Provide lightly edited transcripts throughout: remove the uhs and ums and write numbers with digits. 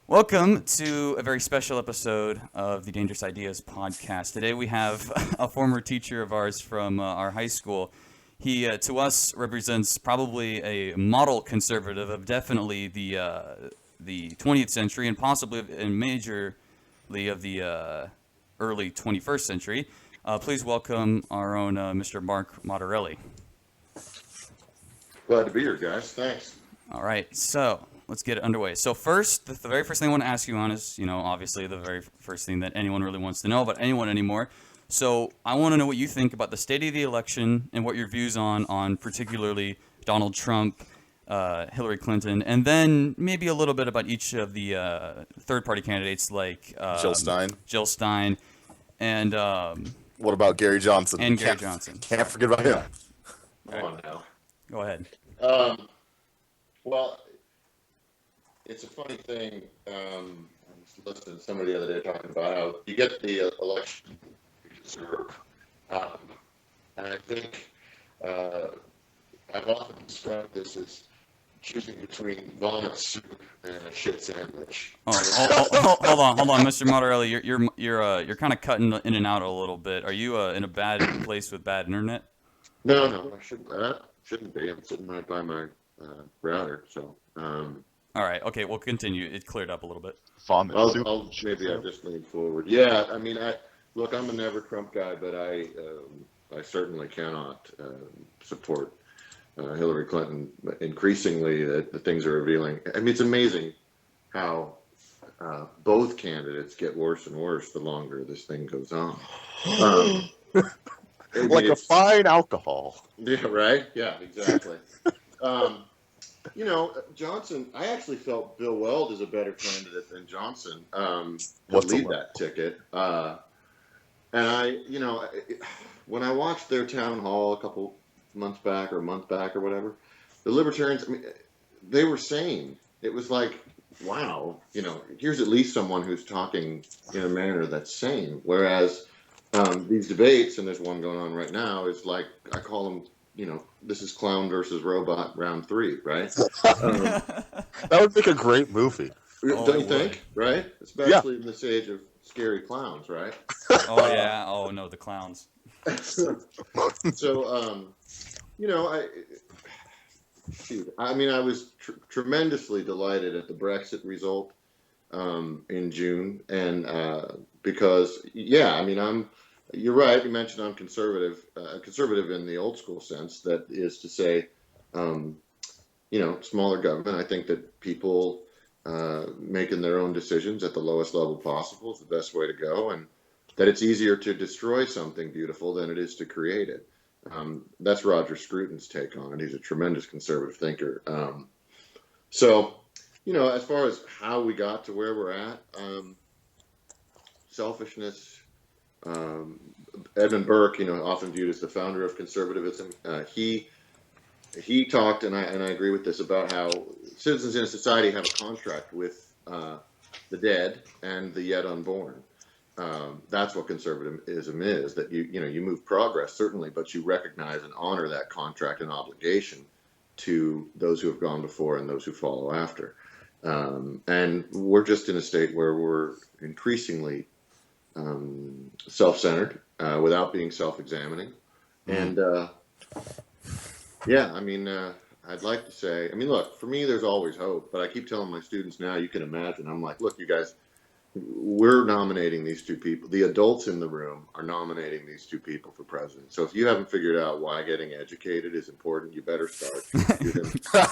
Welcome to a very special episode of the Dangerous Ideas podcast. Today we have a former teacher of ours from our high school. He, to us, represents probably a model conservative of definitely the 20th century and possibly and majorly of the early 21st century. Please welcome our own Mr. Mark Modarelli. Glad to be here, guys. Thanks. All right, so let's get it underway. So first, the very first thing I want to ask you on is, obviously the very first thing that anyone really wants to know about anyone anymore. So I want to know what you think about the state of the election and what your views on particularly Donald Trump, Hillary Clinton, and then maybe a little bit about each of the third-party candidates like Jill Stein, and what about Gary Johnson? And Gary Johnson. Can't forget about him. Come on now. Go ahead. Well, it's a funny thing. I was listening to somebody the other day talking about how you get the election you deserve. And I think I've often described this as choosing between vomit soup and a shit sandwich. Oh, hold on, Mr. Modarelli. You're kind of cutting in and out a little bit. Are you in a bad place with bad internet? No, I shouldn't be. I'm sitting right by my router, so. All right. Okay. We'll continue. It cleared up a little bit. Vomit soup. I'll just lean forward. Yeah. I mean, look. I'm a never Trump guy, but I certainly cannot support Hillary Clinton. Increasingly, the things are revealing. I mean, it's amazing how both candidates get worse and worse the longer this thing goes on. Like a fine alcohol. Yeah. Right. Yeah. Exactly. Johnson, I actually felt Bill Weld is a better candidate than Johnson to lead that ticket. And when I watched their town hall a couple months back or a month back or whatever, the libertarians, they were sane. It was like, wow, here's at least someone who's talking in a manner that's sane. Whereas these debates, and there's one going on right now, is like, I call them, this is clown versus robot round 3, right? That would make a great movie. Don't you think? Right? Especially in this age of scary clowns, right? Oh, yeah. Oh, no, the clowns. So, I was tremendously delighted at the Brexit result in June. And because, you're right. You mentioned I'm conservative in the old school sense. That is to say, smaller government. I think that people making their own decisions at the lowest level possible is the best way to go, and that it's easier to destroy something beautiful than it is to create it. That's Roger Scruton's take on it. He's a tremendous conservative thinker. So, as far as how we got to where we're at, selfishness. Edmund Burke, often viewed as the founder of conservatism, he talked, and I agree with this, about how citizens in a society have a contract with the dead and the yet unborn. That's what conservatism is. That you move progress certainly, but you recognize and honor that contract and obligation to those who have gone before and those who follow after. And we're just in a state where we're increasingly self-centered without being self-examining. And I'd like to say, look, for me, there's always hope, but I keep telling my students now, you can imagine, I'm like, look, you guys, we're nominating these two people. The adults in the room are nominating these two people for president. So if you haven't figured out why getting educated is important, you better start.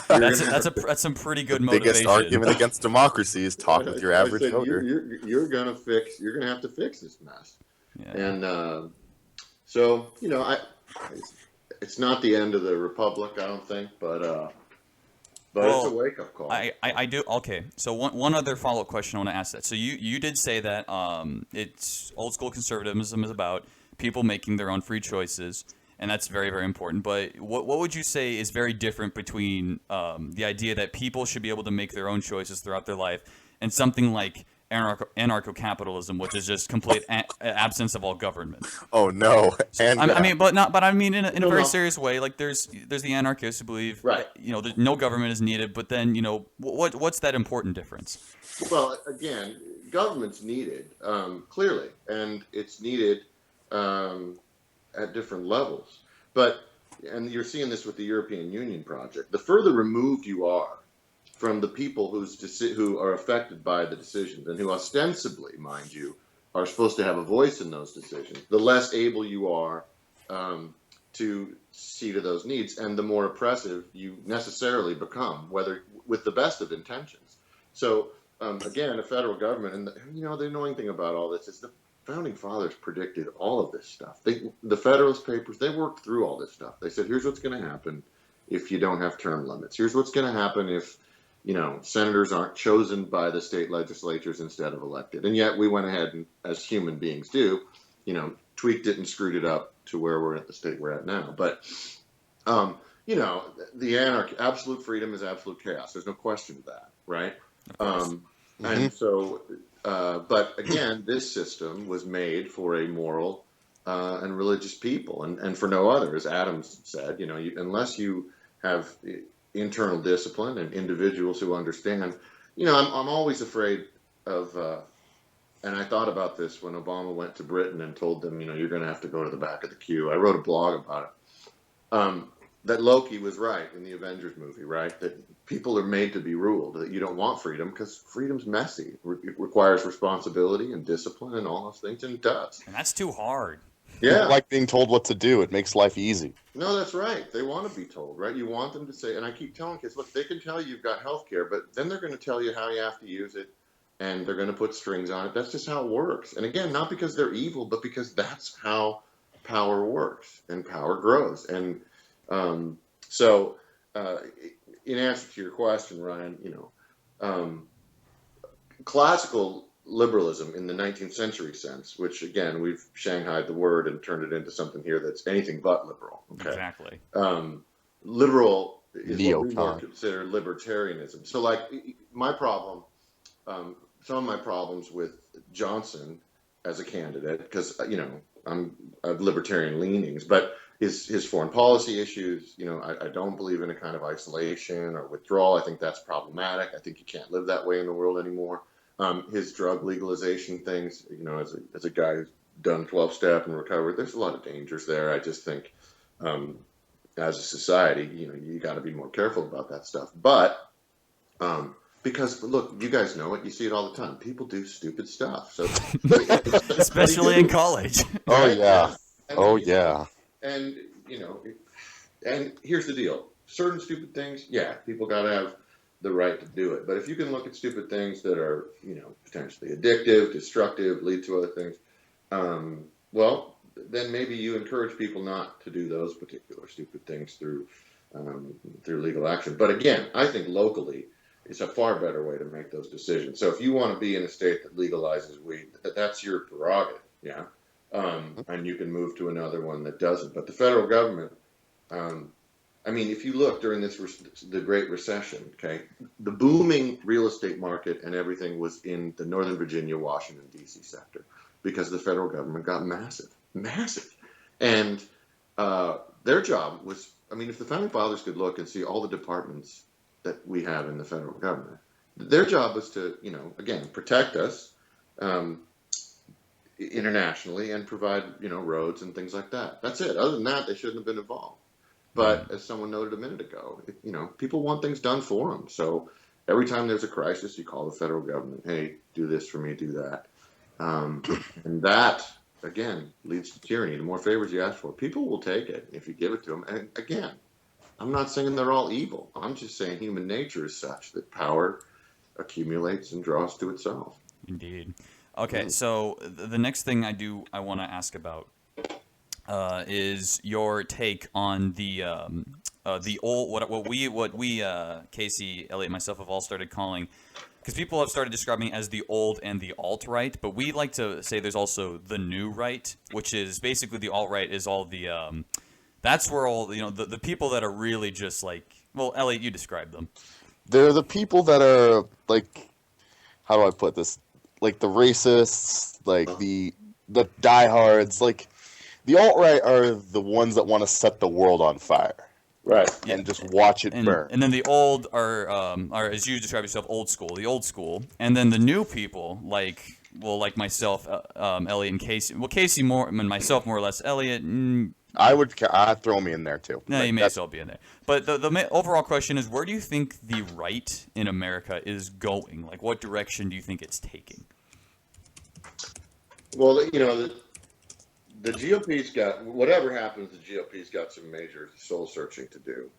That's some pretty good motivation. The biggest argument against democracy is talk with your average voter. You're gonna have to fix this mess. Yeah. And it's not the end of the republic, I don't think, but it's a wake-up call. I do. Okay, so one other follow-up question I want to ask that. So you did say that it's old school conservatism is about people making their own free choices, and that's very, very important. But what would you say is very different between the idea that people should be able to make their own choices throughout their life and something like anarcho-capitalism, which is just complete absence of all government. Oh no. And I mean, but I mean in a very No. serious way. Like there's the anarchists who believe Right. that, no government is needed. But then what's that important difference? Well, again, government's needed, clearly, and it's needed at different levels. And you're seeing this with the European Union project. The further removed you are from the people who are affected by the decisions and who ostensibly, mind you, are supposed to have a voice in those decisions, the less able you are to see to those needs, and the more oppressive you necessarily become, whether with the best of intentions. So again, a federal government, and the annoying thing about all this is the founding fathers predicted all of this stuff. The Federalist Papers, they worked through all this stuff. They said, here's what's going to happen if you don't have term limits. Here's what's going to happen if senators aren't chosen by the state legislatures instead of elected. And yet we went ahead and, as human beings do, tweaked it and screwed it up to where we're at the state we're at now. But, the anarchy, absolute freedom is absolute chaos. There's no question of that, right? And so, but again, this system was made for a moral and religious people, and for no other, as Adams said. Unless you have internal discipline and individuals who understand. I'm always afraid of, and I thought about this when Obama went to Britain and told them, you're going to have to go to the back of the queue. I wrote a blog about it. That Loki was right in the Avengers movie, right? That people are made to be ruled, that you don't want freedom because freedom's messy. It requires responsibility and discipline and all those things, and it does. And that's too hard. Yeah. Like being told what to do. It makes life easy. No, that's right. They want to be told, right? You want them to say, and I keep telling kids, look, they can tell you you've got health care, but then they're going to tell you how you have to use it, and they're going to put strings on it. That's just how it works. And again, not because they're evil, but because that's how power works and power grows. And so in answer to your question, Ryan, classical liberalism in the 19th century sense, which again, we've shanghaied the word and turned it into something here that's anything but liberal. Okay? Exactly. Liberal is what we Neocon. would consider libertarianism. So like my problem, some of my problems with Johnson as a candidate, because, I have libertarian leanings, but his foreign policy issues, I don't believe in a kind of isolation or withdrawal. I think that's problematic. I think you can't live that way in the world anymore. His drug legalization things, as a guy who's done 12-step and recovered, there's a lot of dangers there. I just think as a society, you got to be more careful about that stuff. But because, look, you guys know it. You see it all the time. People do stupid stuff. So, especially in college. Oh, yeah. And, Oh, yeah. And, and here's the deal. Certain stupid things, yeah, people got to have the right to do it. But if you can look at stupid things that are, potentially addictive, destructive, lead to other things, well, then maybe you encourage people not to do those particular stupid things through legal action. But again, I think locally it's a far better way to make those decisions. So if you want to be in a state that legalizes weed, that's your prerogative, yeah? And you can move to another one that doesn't. But the federal government, if you look during the Great Recession, okay, the booming real estate market and everything was in the Northern Virginia, Washington, D.C. sector because the federal government got massive. And their job was, if the founding fathers could look and see all the departments that we have in the federal government, their job was to, again, protect us internationally and provide, roads and things like that. That's it. Other than that, they shouldn't have been involved. But as someone noted a minute ago, people want things done for them. So every time there's a crisis, you call the federal government, hey, do this for me, do that. And that, again, leads to tyranny. The more favors you ask for, people will take it if you give it to them. And again, I'm not saying they're all evil. I'm just saying human nature is such that power accumulates and draws to itself. Indeed. Okay, so the next thing I want to ask about is your take on the old what we Casey, Elliot, myself have all started calling, because people have started describing it as the old and the alt-right, but we like to say there's also the new right, which is basically the alt-right is all the that's where all the people that are really just like, well, Elliot, you describe them. They're the people that are like, how do I put this? like the racists, like the diehards, like the alt-right are the ones that want to set the world on fire. Right. And just watch it burn. And then the old are as you describe yourself, old school, the old school. And then the new people, like myself, Elliot and Casey. Well, Casey more, and myself more or less. Elliot, I'd throw me in there too. no, Like, you may as well be in there. But the overall question is, where do you think the right in America is going? Like, what direction do you think it's taking? Well, the GOP's got, whatever happens, the GOP's got some major soul searching to do.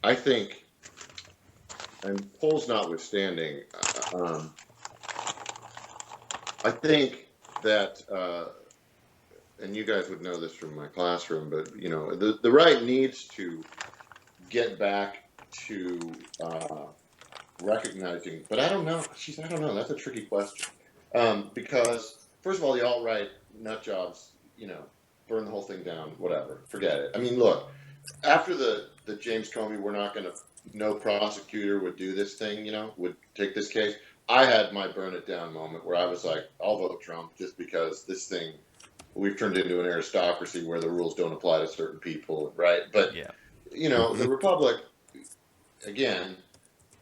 I think, and polls notwithstanding, I think that, and you guys would know this from my classroom, but the right needs to get back to recognizing. But I don't know. I don't know. That's a tricky question, because first of all, the alt-right nut jobs, burn the whole thing down, whatever, forget it. I mean, look, after the James Comey, no prosecutor would do this thing, would take this case. I had my burn it down moment where I was like, I'll vote Trump just because this thing, we've turned into an aristocracy where the rules don't apply to certain people, right? But, Yeah. The Republic, again,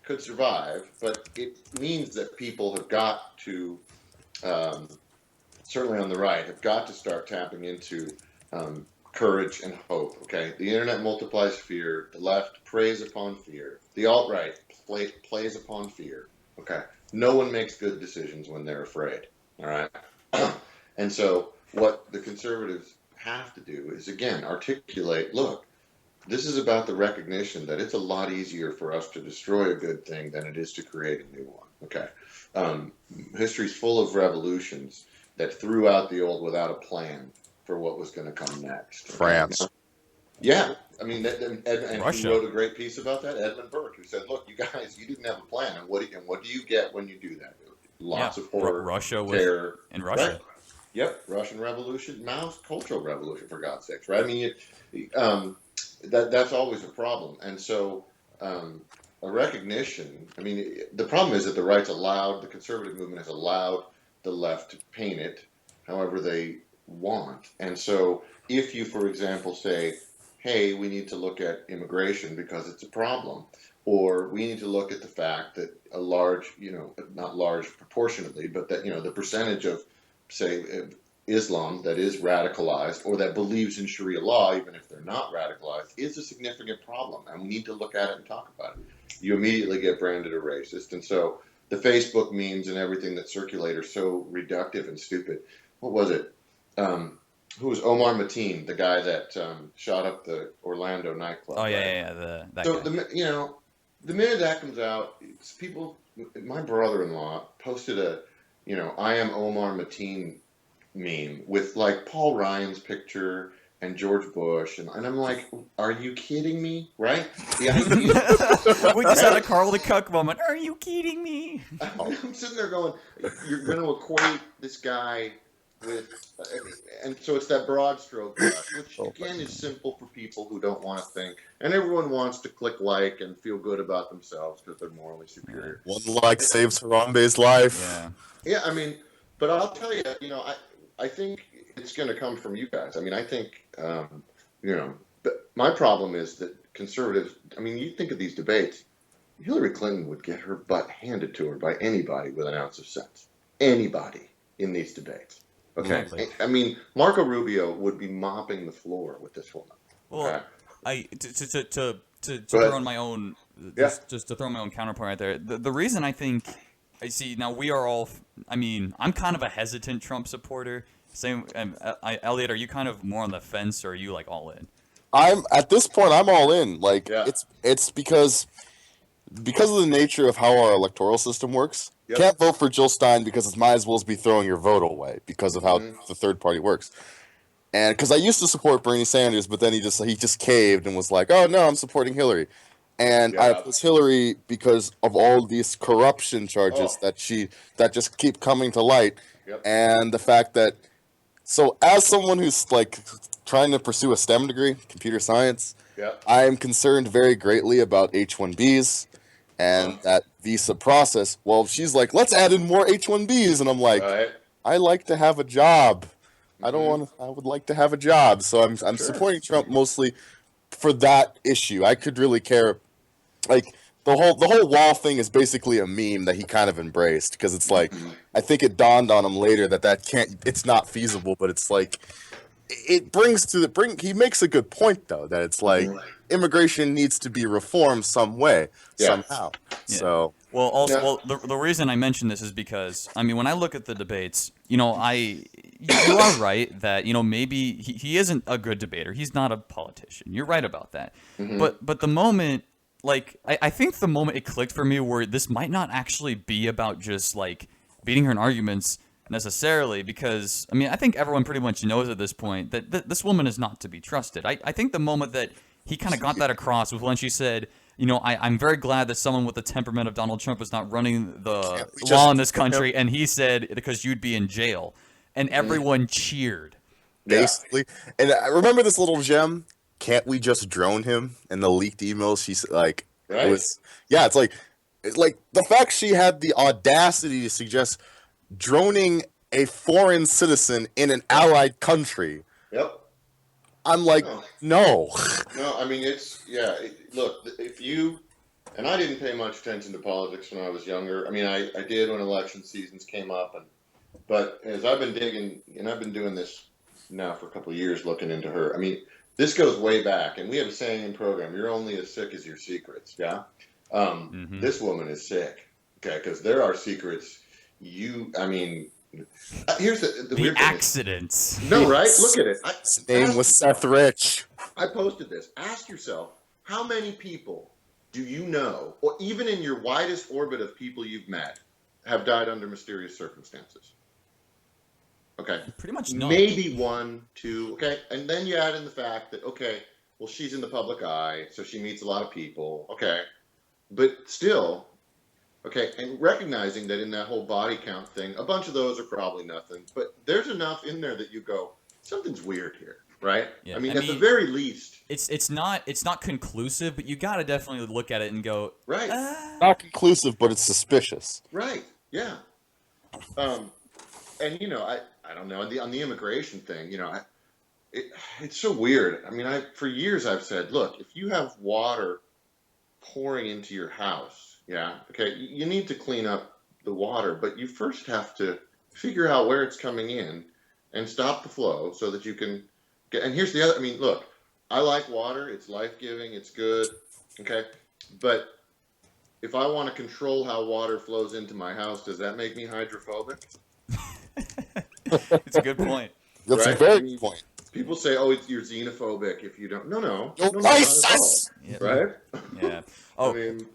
could survive, but it means that people have got to, certainly on the right, have got to start tapping into courage and hope, okay? The internet multiplies fear. The left preys upon fear. The alt-right plays upon fear, okay? No one makes good decisions when they're afraid, all right? And so what the conservatives have to do is, again, articulate, look, this is about the recognition that it's a lot easier for us to destroy a good thing than it is to create a new one, okay? History's full of revolutions that threw out the old without a plan for what was going to come next. France. Yeah. I mean, and Russia. he wrote a great piece about that, Edmund Burke, who said, look, you guys, you didn't have a plan. And what do you get when you do that? Lots of horror, Russia terror. in Russia. Right? Yep. Russian Revolution, Mao's Cultural Revolution, for God's sakes, right? I mean, that's always a problem. And so a recognition, I mean, the problem is that the conservative movement has allowed the left to paint it however they want. And so if you, for example, say, hey, we need to look at immigration because it's a problem, or we need to look at the fact that a large, not large proportionately, but that, the percentage of, say, Islam that is radicalized or that believes in Sharia law, even if they're not radicalized, is a significant problem. And we need to look at it and talk about it. You immediately get branded a racist. And so the Facebook memes and everything that circulate are so reductive and stupid. What was it? Who was Omar Mateen, the guy that shot up the Orlando nightclub? Oh yeah, that So guy. the minute that comes out, it's people. My brother-in-law posted a, I am Omar Mateen meme with like Paul Ryan's picture and George Bush, and I'm like, are you kidding me? Right? Yeah. We just had a Carl the Cuck moment. Are you kidding me? I'm sitting there going, you're going to equate this guy with, and so it's that broad stroke brush, which again is simple for people who don't want to think, and everyone wants to click like and feel good about themselves because they're morally superior. One like saves Harambe's life. Yeah. Yeah, I mean, but I'll tell you, I think it's going to come from you guys. I mean, I think, but my problem is that conservatives, I mean, you think of these debates, Hillary Clinton would get her butt handed to her by anybody with an ounce of sense. Anybody in these debates. Okay. Exactly. I mean, Marco Rubio would be mopping the floor with this woman. Well, Okay? to Go throw ahead. in my own, Yeah. just to throw my own counterpoint right there. The reason I think, I see now we are all. I mean, I'm kind of a hesitant Trump supporter. Same, Elliot, are you kind of more on the fence, or are you like all in? I'm at this point. I'm all in. Like Yeah. it's because of the nature of how our electoral system works. Yep. Can't vote for Jill Stein because it might as well be throwing your vote away because of how the third party works. And because I used to support Bernie Sanders, but then he just caved and was like, "Oh no, I'm supporting Hillary." And I Yeah. oppose Hillary because of all these corruption charges Oh. that just keep coming to light, Yep. and the fact that. So, as someone who's like trying to pursue a STEM degree, computer science, Yep. I am concerned very greatly about H-1Bs And that visa process, well, she's like, let's add in more H-1Bs. And I'm like, Right. I like to have a job. Mhm. I would like to have a job. So I'm Sure. supporting Trump mostly for that issue. I could really care. Like, the whole wall thing is basically a meme that he kind of embraced, because it's like, Mhm. I think it dawned on him later it's not feasible, but it's like, he makes a good point though, that it's like Mhm. immigration needs to be reformed some way, Yeah. somehow. Yeah. So Well, also, Yeah. well, the reason I mention this is because, I mean, when I look at the debates, you are right that, maybe he isn't a good debater. He's not a politician. You're right about that. Mhm. But the moment, like, I think the moment it clicked for me where this might not actually be about just, like, beating her in arguments necessarily, because, I mean, I think everyone pretty much knows at this point that this woman is not to be trusted. I think the moment that he kind of got that across was when she said, I'm very glad that someone with the temperament of Donald Trump is not running the can't we law just in this country. And he said, because you'd be in jail. And everyone cheered. Yeah. basically, and I remember this little gem. Can't we just drone him? In the leaked emails, she's like, it Right. was, yeah, it's like the fact she had the audacity to suggest droning a foreign citizen in an Yep. allied country. Yep. I'm like, No. no. No. I mean, look, if you and I didn't pay much attention to politics when I was younger. I mean, I did when election seasons came up, but as I've been digging, and I've been doing this now for a couple of years, looking into her. I mean, this goes way back, and we have a saying in program: "You're only as sick as your secrets." Yeah. Hmm. This woman is sick. Okay, because there are secrets. I mean, here's the The weird thing. accidents. No, right? Look at it. His name was Seth Rich. I posted this. Ask yourself, how many people do you know, or even in your widest orbit of people you've met, have died under mysterious circumstances? Okay. Pretty much none. Maybe one, two. Okay. And then you add in the fact that, okay, well, she's in the public eye, so she meets a lot of people. Okay. But still, okay, and recognizing that in that whole body count thing, a bunch of those are probably nothing, but there's enough in there that you go, something's weird here, right? Yeah, I mean, I at the mean, very least, it's not conclusive, but you got to definitely look at it and go, right, Not conclusive, but it's suspicious. right, yeah. Um, and I don't know on the immigration thing, it's so weird. I mean, for years I've said, look, if you have water pouring into your house, yeah, okay, you need to clean up the water, but you first have to figure out where it's coming in and stop the flow so that you can get. And here's the other. I mean, look, I like water. It's life giving. It's good. Okay, but if I want to control how water flows into my house, does that make me hydrophobic? it's a good point. That's a Right? very good point. People say, "Oh, you're xenophobic if you don't." No, No not at all. racist! Yeah. Right? Yeah. I Oh, mean,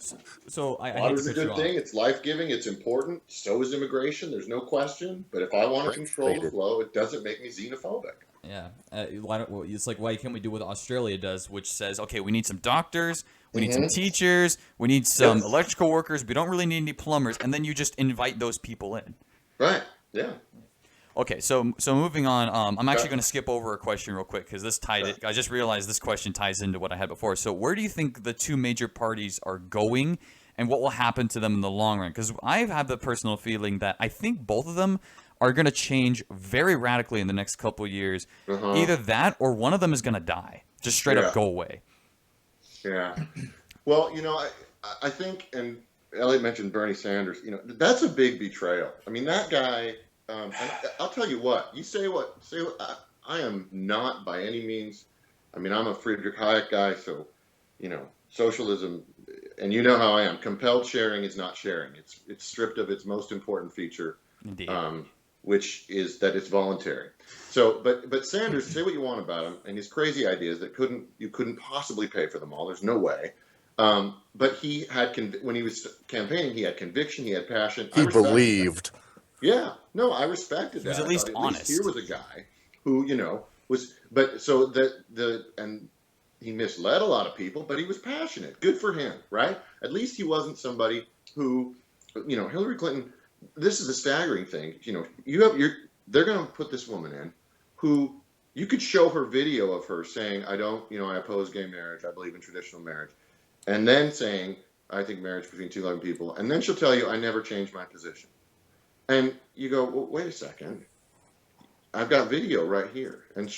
so I hate water's to a cut you good off. thing. It's life giving. It's important. So is immigration. There's no question. But if I want to control the Rated. flow, it doesn't make me xenophobic. Yeah, it's like, why can't we do what Australia does, which says, okay, we need some doctors, we need some teachers, we need some Yep. electrical workers, we don't really need any plumbers, and then you just invite those people in. Right. Yeah. Okay, so moving on, I'm actually Okay. going to skip over a question real quick because this tied it. I just realized this question ties into what I had before. So where do you think the two major parties are going, and what will happen to them in the long run? Because I've had the personal feeling that I think both of them are going to change very radically in the next couple of years. Uh-huh. Either that or one of them is going to die, just straight Yeah. up go away. Yeah. Well, I think, and Elliot mentioned Bernie Sanders. That's a big betrayal. I mean, that guy. And I'll tell you what. You say what. I am not by any means. I mean, I'm a Friedrich Hayek guy, so socialism, and you know how I am. Compelled sharing is not sharing. It's stripped of its most important feature, Indeed. which is that it's voluntary. So, but Sanders, say what you want about him and his crazy ideas that you couldn't possibly pay for them all. There's no way. But he had when he was campaigning, he had conviction, he had passion. He believed. Yeah, no, I respected that. He was at I least thought, honest. Here was a guy who was, but so that and he misled a lot of people, but he was passionate. Good for him, right? At least he wasn't somebody who, Hillary Clinton. This is a staggering thing. They're going to put this woman in who you could show her video of her saying, I oppose gay marriage. I believe in traditional marriage. And then saying, I think marriage between two loving people. And then she'll tell you, I never changed my position. And you go, well, wait a second. I've got video right here. And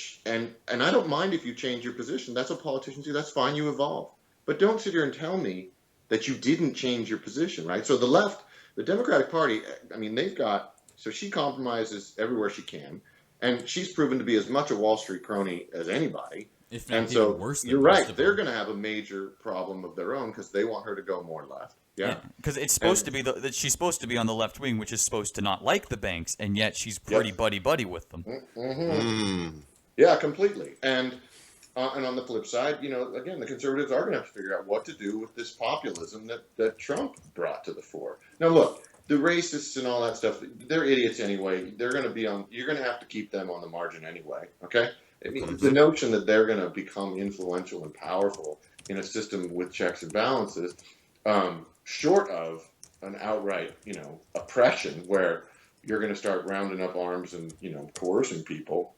I don't mind if you change your position. That's what politicians do. That's fine. You evolve. But don't sit here and tell me that you didn't change your position, right? So the left, the Democratic Party, I mean, so she compromises everywhere she can. And she's proven to be as much a Wall Street crony as anybody. If not And even so worse than you're most right. of They're them. going to have a major problem of their own because they want her to go more left. Yeah. Because it's supposed to be that she's supposed to be on the left wing, which is supposed to not like the banks, and yet she's pretty buddy with them. Yeah, completely. And on the flip side, again, the conservatives are going to have to figure out what to do with this populism that Trump brought to the fore. Now, look, the racists and all that stuff, they're idiots anyway. They're going to be you're going to have to keep them on the margin anyway. Okay. I mean, the notion that they're going to become influential and powerful in a system with checks and balances, short of an outright, oppression where you're going to start rounding up arms and, coercing people.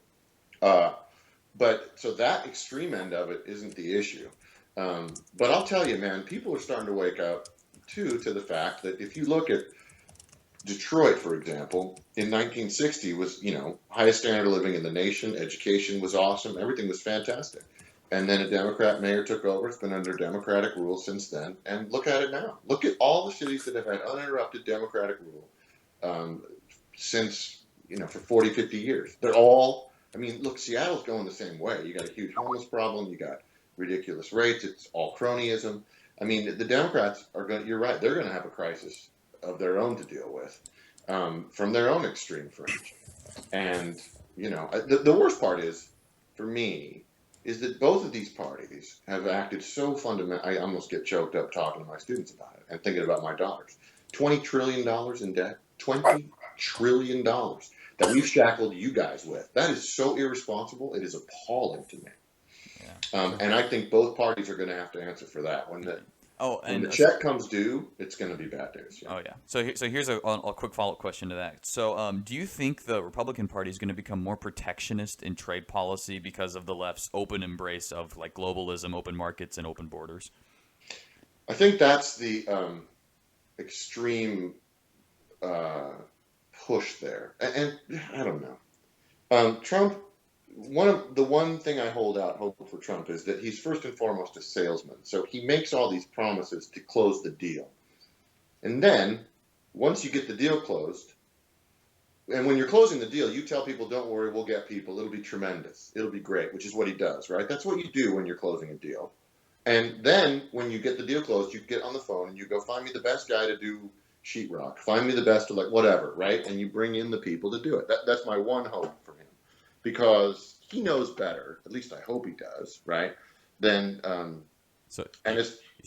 But so that extreme end of it isn't the issue. But I'll tell you, man, people are starting to wake up too to the fact that if you look at Detroit, for example, in 1960 was, highest standard of living in the nation. Education was awesome. Everything was fantastic. And then a Democrat mayor took over. It's been under Democratic rule since then. And look at it now. Look at all the cities that have had uninterrupted Democratic rule since, for 40, 50 years. They're all, look, Seattle's going the same way. You got a huge homeless problem. You got ridiculous rates. It's all cronyism. The Democrats you're right, they're going to have a crisis of their own to deal with from their own extreme fringe. And, the worst part is, for me, is that both of these parties have acted so fundamental. I almost get choked up talking to my students about it and thinking about my daughters. $20 trillion in debt. $20 trillion that we've shackled you guys with. That is so irresponsible. It is appalling to me. Yeah. And I think both parties are going to have to answer for that. When the check comes due, it's going to be bad news. Yeah. Oh, yeah. So here's a quick follow-up question to that. So do you think the Republican Party is going to become more protectionist in trade policy because of the left's open embrace of like globalism, open markets, and open borders? I think that's the extreme push there. And I don't know. Trump, one thing I hold out hope for Trump is that he's first and foremost a salesman. So he makes all these promises to close the deal. And then once you get the deal closed, and when you're closing the deal, you tell people, don't worry, we'll get people. It'll be tremendous. It'll be great, which is what he does, right? That's what you do when you're closing a deal. And then when you get the deal closed, you get on the phone and you go, find me the best guy to do sheetrock. Find me the best to whatever, right? And you bring in the people to do it. That's my one hope for him. Because he knows better, at least I hope he does, right? So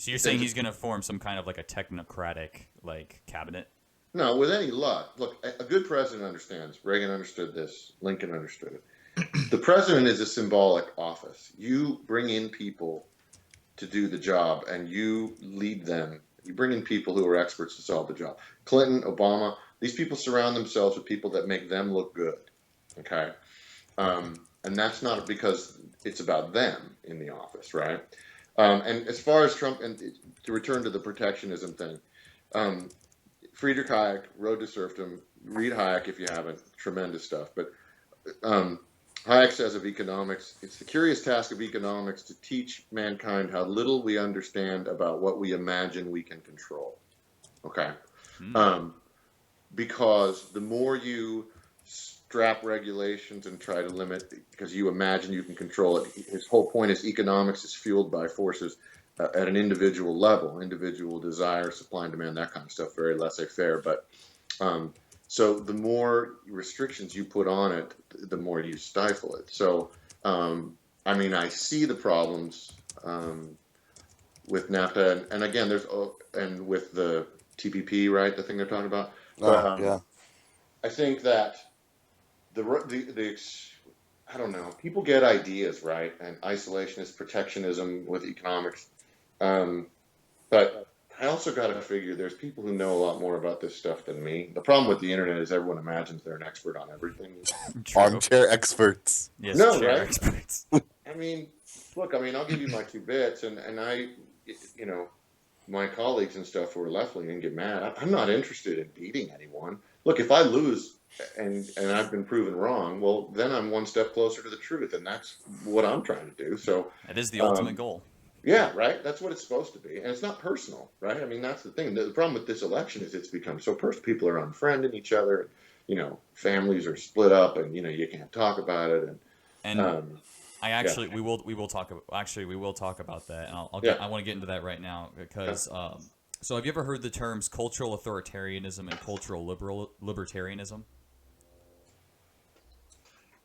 you're saying he's going to form some kind of like a technocratic cabinet? No, with any luck. Look, a good president understands. Reagan understood this. Lincoln understood it. The president is a symbolic office. You bring in people to do the job, and you lead them. You bring in people who are experts to solve the job. Clinton, Obama, these people surround themselves with people that make them look good, okay? And that's not because it's about them in the office, right? And as far as Trump, and to return to the protectionism thing, Friedrich Hayek, Road to Serfdom, read Hayek if you haven't, tremendous stuff. But Hayek says of economics, it's the curious task of economics to teach mankind how little we understand about what we imagine we can control, okay? Because the more you strap regulations and try to limit because you imagine you can control it. His whole point is economics is fueled by forces at an individual level, individual desire, supply and demand, that kind of stuff, very laissez-faire. But so the more restrictions you put on it, the more you stifle it. So, I see the problems with NAFTA, and again, and with the TPP, right, the thing they're talking about. Yeah. I think that I don't know. People get ideas, right? And isolationist protectionism with economics. But I also got to figure there's people who know a lot more about this stuff than me. The problem with the internet is everyone imagines they're an expert on everything. Armchair experts. Yes, no, chair right? experts. Look, I'll give you my 2 bits, and I, my colleagues and stuff who are left leaning get mad. I'm not interested in beating anyone. Look, if I lose and I've been proven wrong, well, then I'm one step closer to the truth, and that's what I'm trying to do. So, That is the ultimate goal. yeah, right. That's what it's supposed to be, and it's not personal, right? I mean, that's the thing. The problem with this election is it's become so personal. People are unfriending each other. Families are split up, and you can't talk about it. And I actually yeah. we will talk about that, and I want to get into that right now because so have you ever heard the terms cultural authoritarianism and cultural libertarianism?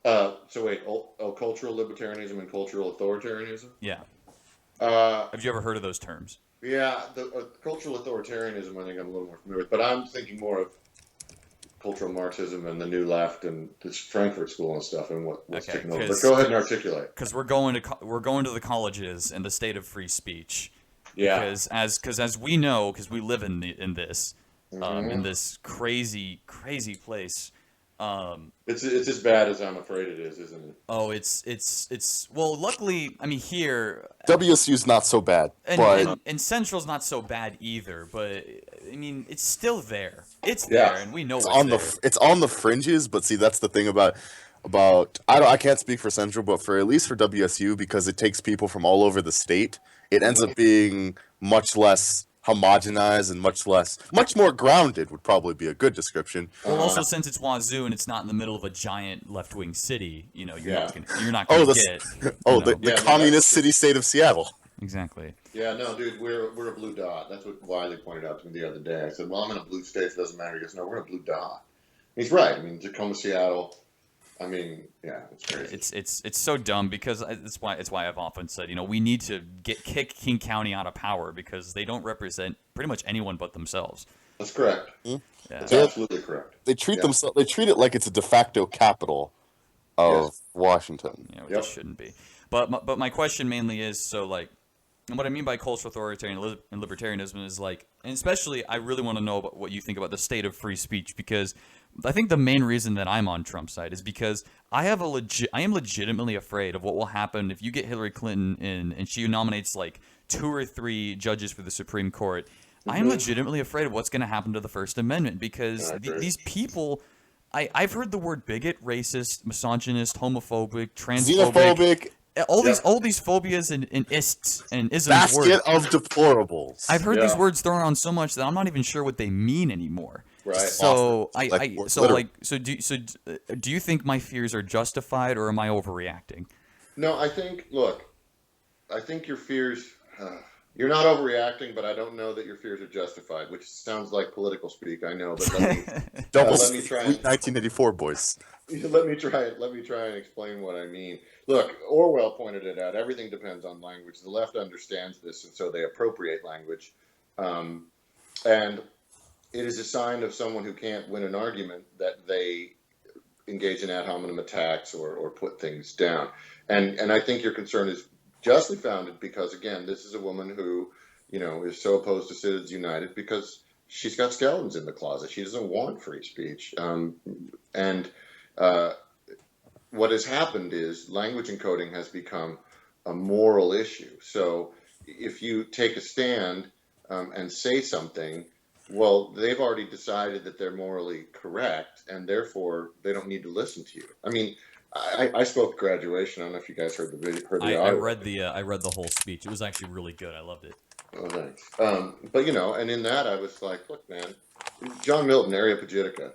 So wait, cultural libertarianism and cultural authoritarianism. Yeah. Uh, Have you ever heard of those terms? yeah, the cultural authoritarianism. I think I'm a little more familiar with, but I'm thinking more of cultural Marxism and the New Left and the Frankfurt School and stuff, and what's taking over. But go ahead and articulate. Because we're going to the colleges and the state of free speech. Yeah. Because as we know, because we live in this crazy place. It's as bad as I'm afraid it is, isn't it? Oh, it's well. Luckily, I mean here, WSU's not so bad, but and Central's not so bad either. But I mean, it's still there. It's there, and we know it's on there. it's on the fringes. But see, that's the thing about I can't speak for Central, but for at least for WSU, because it takes people from all over the state, it ends up being much less homogenized and much more grounded would probably be a good description. Well, also since it's Wazoo and it's not in the middle of a giant left-wing city, you're not gonna get. The communist city-state of Seattle. Exactly. Yeah, no, dude, we're a blue dot. That's what Wiley pointed out to me the other day. I said, "Well, I'm in a blue state. It doesn't matter." He goes, "No, we're in a blue dot." He's right. I mean, Tacoma, Seattle. I mean, yeah, it's crazy. It's so dumb because it's why I've often said, we need to kick King County out of power because they don't represent pretty much anyone but themselves. That's correct. Mm-hmm. Yeah. That's absolutely correct. They treat They treat it like it's a de facto capital of Washington. Which it shouldn't be. But my question mainly is, so like, what I mean by cultural authoritarian and libertarianism is like, and especially I really want to know about what you think about the state of free speech, because I think the main reason that I'm on Trump's side is because I am legitimately afraid of what will happen if you get Hillary Clinton in and she nominates like 2 or 3 judges for the Supreme Court. I am legitimately afraid of what's going to happen to the First Amendment because these people. I've heard the word bigot, racist, misogynist, homophobic, transphobic, all these phobias and ists and isms. Basket of deplorables. I've heard these words thrown around so much that I'm not even sure what they mean anymore. Right. So do you think my fears are justified or am I overreacting? No, I think your fears. You're not overreacting, but I don't know that your fears are justified, which sounds like political speak. I know, but let me try. 1984, boys. Let me try and explain what I mean. Look, Orwell pointed it out. Everything depends on language. The left understands this, and so they appropriate language, and it is a sign of someone who can't win an argument that they engage in ad hominem attacks or put things down. And I think your concern is justly founded because, again, this is a woman who, is so opposed to Citizens United because she's got skeletons in the closet. She doesn't want free speech. What has happened is language encoding has become a moral issue. So if you take a stand and say something, well, they've already decided that they're morally correct, and therefore they don't need to listen to you. I mean, I spoke at graduation. I don't know if you guys heard the video. I read the whole speech. It was actually really good. I loved it. Oh, thanks. But and in that I was like, look, man, John Milton, Areopagitica.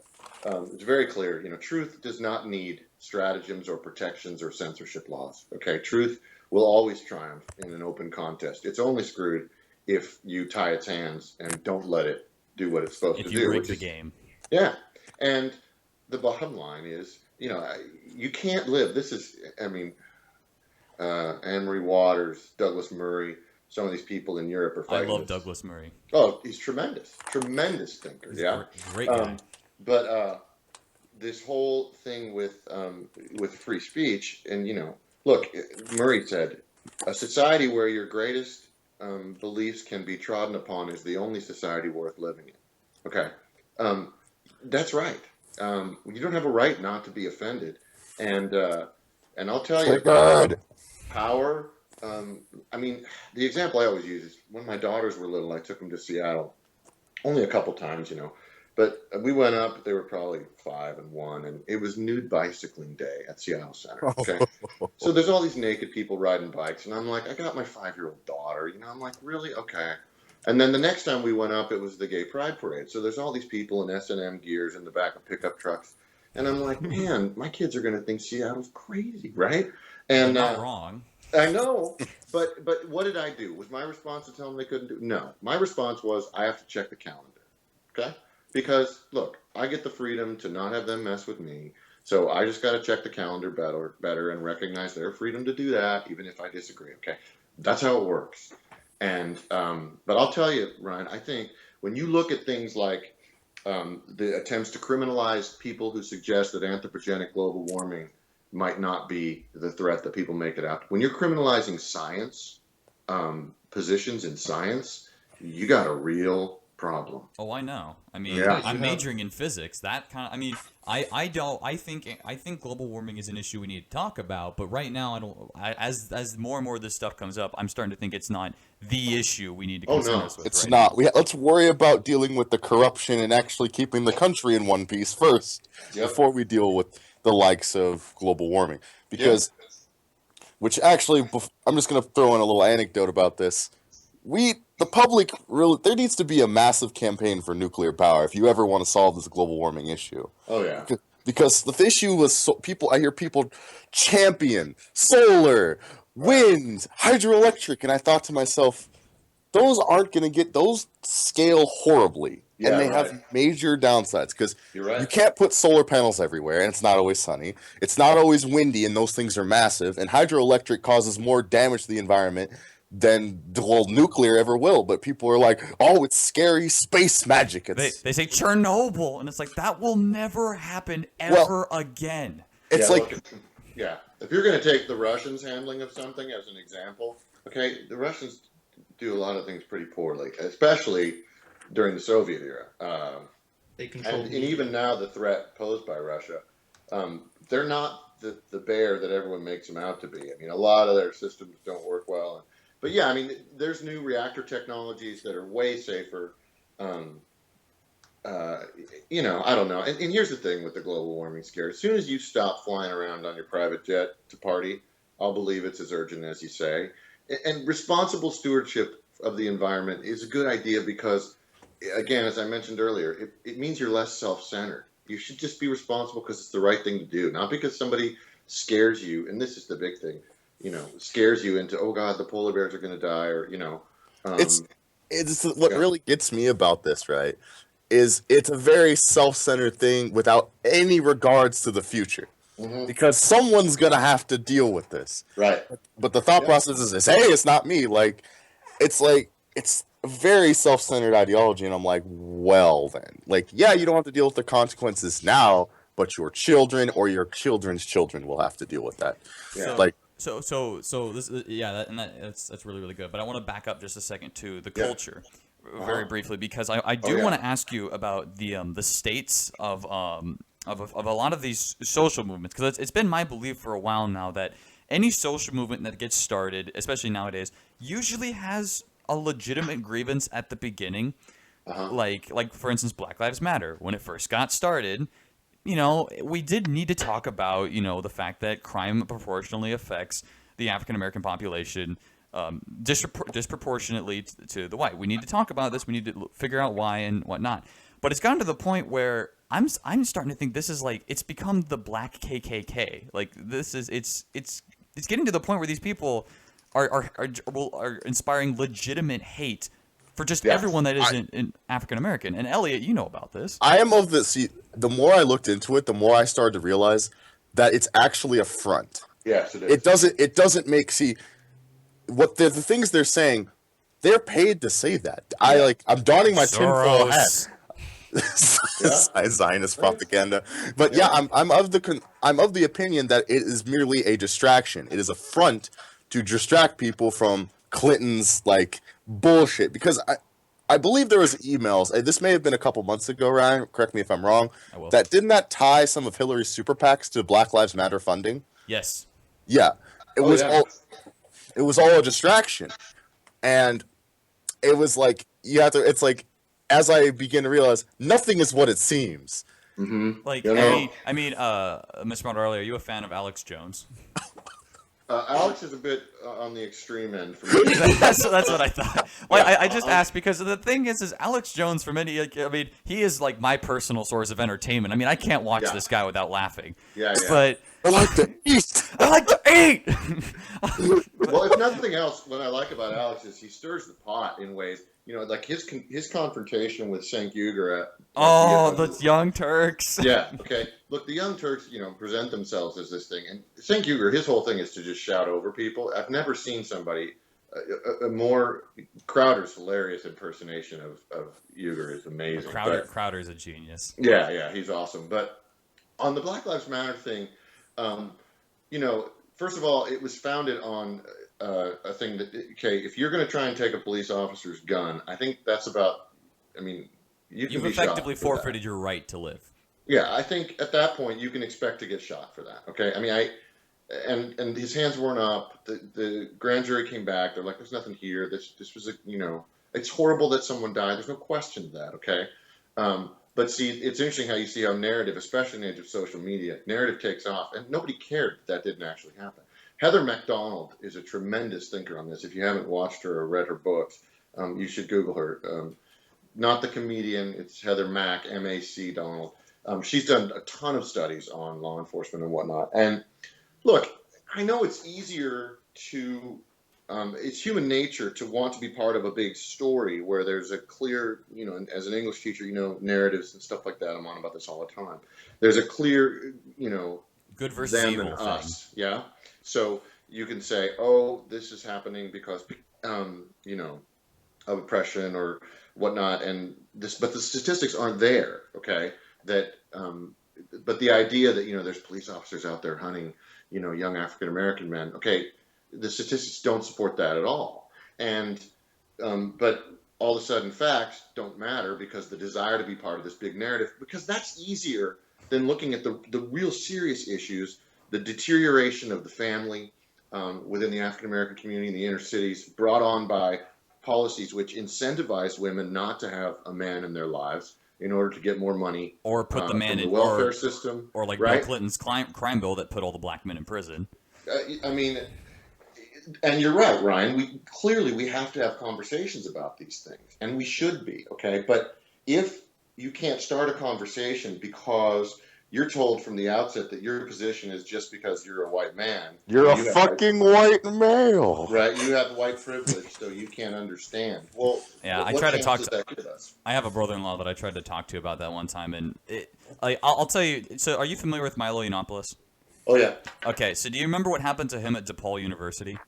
It's very clear. Truth does not need stratagems or protections or censorship laws. Okay, truth will always triumph in an open contest. It's only screwed if you tie its hands and don't let it do what it's supposed to do. If you rig the game. Yeah, and the bottom line is, you can't live. This is, Anne-Marie Waters, Douglas Murray, some of these people in Europe are fighting. I love Douglas Murray. Oh, he's tremendous thinker. He's a great guy. But this whole thing with free speech, and look, Murray said, a society where your greatest beliefs can be trodden upon is the only society worth living in. Okay, that's right. You don't have a right not to be offended, and I'll tell you, power I mean, the example I always use is when my daughters were little, I took them to Seattle only a couple times, but we went up, they were probably 5 and 1, and it was nude bicycling day at Seattle Center. Okay. So there's all these naked people riding bikes, and I'm like, I got my 5-year-old daughter, I'm like, really? Okay. And then the next time we went up, it was the gay pride parade. So there's all these people in S&M gears in the back of pickup trucks. And I'm like, man, my kids are going to think Seattle's crazy, right? And They're not wrong. I know, but what did I do? Was my response to tell them they couldn't do? No, my response was I have to check the calendar, okay? Because look, I get the freedom to not have them mess with me, so I just got to check the calendar better, and recognize their freedom to do that, even if I disagree. Okay, that's how it works. And but I'll tell you, Ryan, I think when you look at things like the attempts to criminalize people who suggest that anthropogenic global warming might not be the threat that people make it out. When you're criminalizing science, positions in science, you got a real problem. Oh, I know. I mean, Yeah. I'm majoring in physics. That kind of. I mean, I think global warming is an issue we need to talk about. But right now, as more and more of this stuff comes up, I'm starting to think it's not the issue we need to concern us with. It's right not. Let's worry about dealing with the corruption and actually keeping the country in one piece first, before we deal with the likes of global warming. Because, which actually, I'm just going to throw in a little anecdote about this. The public, really, there needs to be a massive campaign for nuclear power if you ever want to solve this global warming issue. Oh yeah. Because the issue was I hear people champion solar, wind, hydroelectric, and I thought to myself, those scale horribly, and they have major downsides because you can't put solar panels everywhere, and it's not always sunny. It's not always windy, and those things are massive. And hydroelectric causes more damage to the environment than nuclear ever will. But people are like, "Oh, it's scary space magic." They say Chernobyl, and it's like that will never happen ever again. It's if you're going to take the Russians' handling of something as an example, okay, the Russians do a lot of things pretty poorly, especially during the Soviet era. They control, and even now, the threat posed by Russia, they're not the bear that everyone makes them out to be. I mean, a lot of their systems don't work well. But yeah, I mean, there's new reactor technologies that are way safer. I don't know. And here's the thing with the global warming scare. As soon as you stop flying around on your private jet to party, I'll believe it's as urgent as you say. And responsible stewardship of the environment is a good idea because, again, as I mentioned earlier, it means you're less self-centered. You should just be responsible because it's the right thing to do, not because somebody scares you. And this is the big thing, scares you into, oh God, the polar bears are going to die, or it's what really gets me about this, right? Is it's a very self-centered thing without any regards to the future. Mm-hmm. Because someone's gonna have to deal with this, right? But the thought process is, hey, it's not me. It's a very self-centered ideology, and I'm like, well, then, you don't have to deal with the consequences now, but your children or your children's children will have to deal with that. Yeah. So this that's really, really good. But I want to back up just a second to the culture, very briefly, because I do want to ask you about the states of a lot of these social movements, because it's been my belief for a while now that any social movement that gets started, especially nowadays, usually has a legitimate grievance at the beginning. Like for instance, Black Lives Matter, when it first got started, we did need to talk about, the fact that crime proportionally affects the African American population disproportionately to the white. We need to talk about this. We need to figure out why and whatnot. But it's gotten to the point where I'm starting to think this is it's become the black KKK. It's getting to the point where these people are inspiring legitimate hate for just everyone that isn't African American. And Elliot, you know about this. I am of the the more I looked into it, the more I started to realize that it's actually a front. Yes, it is. It doesn't make what the things they're saying. They're paid to say that. I'm donning my tinfoil hat. Zionist propaganda, but I'm of the opinion that it is merely a distraction. It is a front to distract people from Clinton's bullshit. Because I believe there was emails. This may have been a couple months ago, Ryan. Correct me if I'm wrong. Didn't that tie some of Hillary's super PACs to Black Lives Matter funding? Yes. Yeah, it was all. It was all a distraction. And it was like, it's like, as I begin to realize, nothing is what it seems. Mm-hmm. Like, You know? Mr. Modarelli, are you a fan of Alex Jones? Alex is a bit on the extreme end for me. that's what I thought. Well, Yeah, I just asked because the thing is Alex Jones for many. Like, I mean, he is like my personal source of entertainment. I mean, I can't watch this guy without laughing. Yeah. But I like to eat. I like to eat. Well, if nothing else, what I like about Alex is he stirs the pot in ways. You know, like his confrontation with Cenk Uygur at The Young Turks. Yeah. Okay. Look, the Young Turks, present themselves as this thing, and Cenk Uygur, his whole thing is to just shout over people. I've never seen somebody a more Crowder's hilarious impersonation of Uygur is amazing. Crowder's a genius. Yeah, he's awesome. But on the Black Lives Matter thing, first of all, it was founded on a thing that, if you're going to try and take a police officer's gun, I think that's about, you've effectively forfeited your right to live. Yeah, I think at that point you can expect to get shot for that. Okay, and his hands weren't up. The grand jury came back. They're like, "There's nothing here. This was it's horrible that someone died. There's no question of that." Okay, but see, it's interesting how you see how narrative, especially in the age of social media, narrative takes off, and nobody cared that didn't actually happen. Heather MacDonald is a tremendous thinker on this. If you haven't watched her or read her books, you should Google her. Not the comedian, it's Heather Mac, M-A-C Donald. She's done a ton of studies on law enforcement and whatnot. And look, I know it's easier to, it's human nature to want to be part of a big story where there's a clear, as an English teacher, narratives and stuff like that. I'm on about this all the time. There's a clear, good versus them evil and thing. us. Yeah. So you can say, oh, this is happening because, of oppression or whatnot. But the statistics aren't there. Okay. But the idea that, there's police officers out there hunting, young African-American men. Okay. The statistics don't support that at all. But all of a sudden facts don't matter because the desire to be part of this big narrative, because that's easier than looking at the real serious issues, the deterioration of the family within the African-American community in the inner cities, brought on by policies which incentivize women not to have a man in their lives in order to get more money, or put the man in the in welfare system, or like right? Bill Clinton's crime bill that put all the black men in prison. And you're right, Ryan. We have to have conversations about these things, and we should be, okay? But if you can't start a conversation because you're told from the outset that your position is just because you're a white man. You're a fucking white male. Right, you have white privilege, so you can't understand. Well, yeah, what I try to talk does that give us? I have a brother-in-law that I tried to talk to about that one time, and I'll tell you. So, are you familiar with Milo Yiannopoulos? Oh yeah. Okay, so do you remember what happened to him at DePaul University?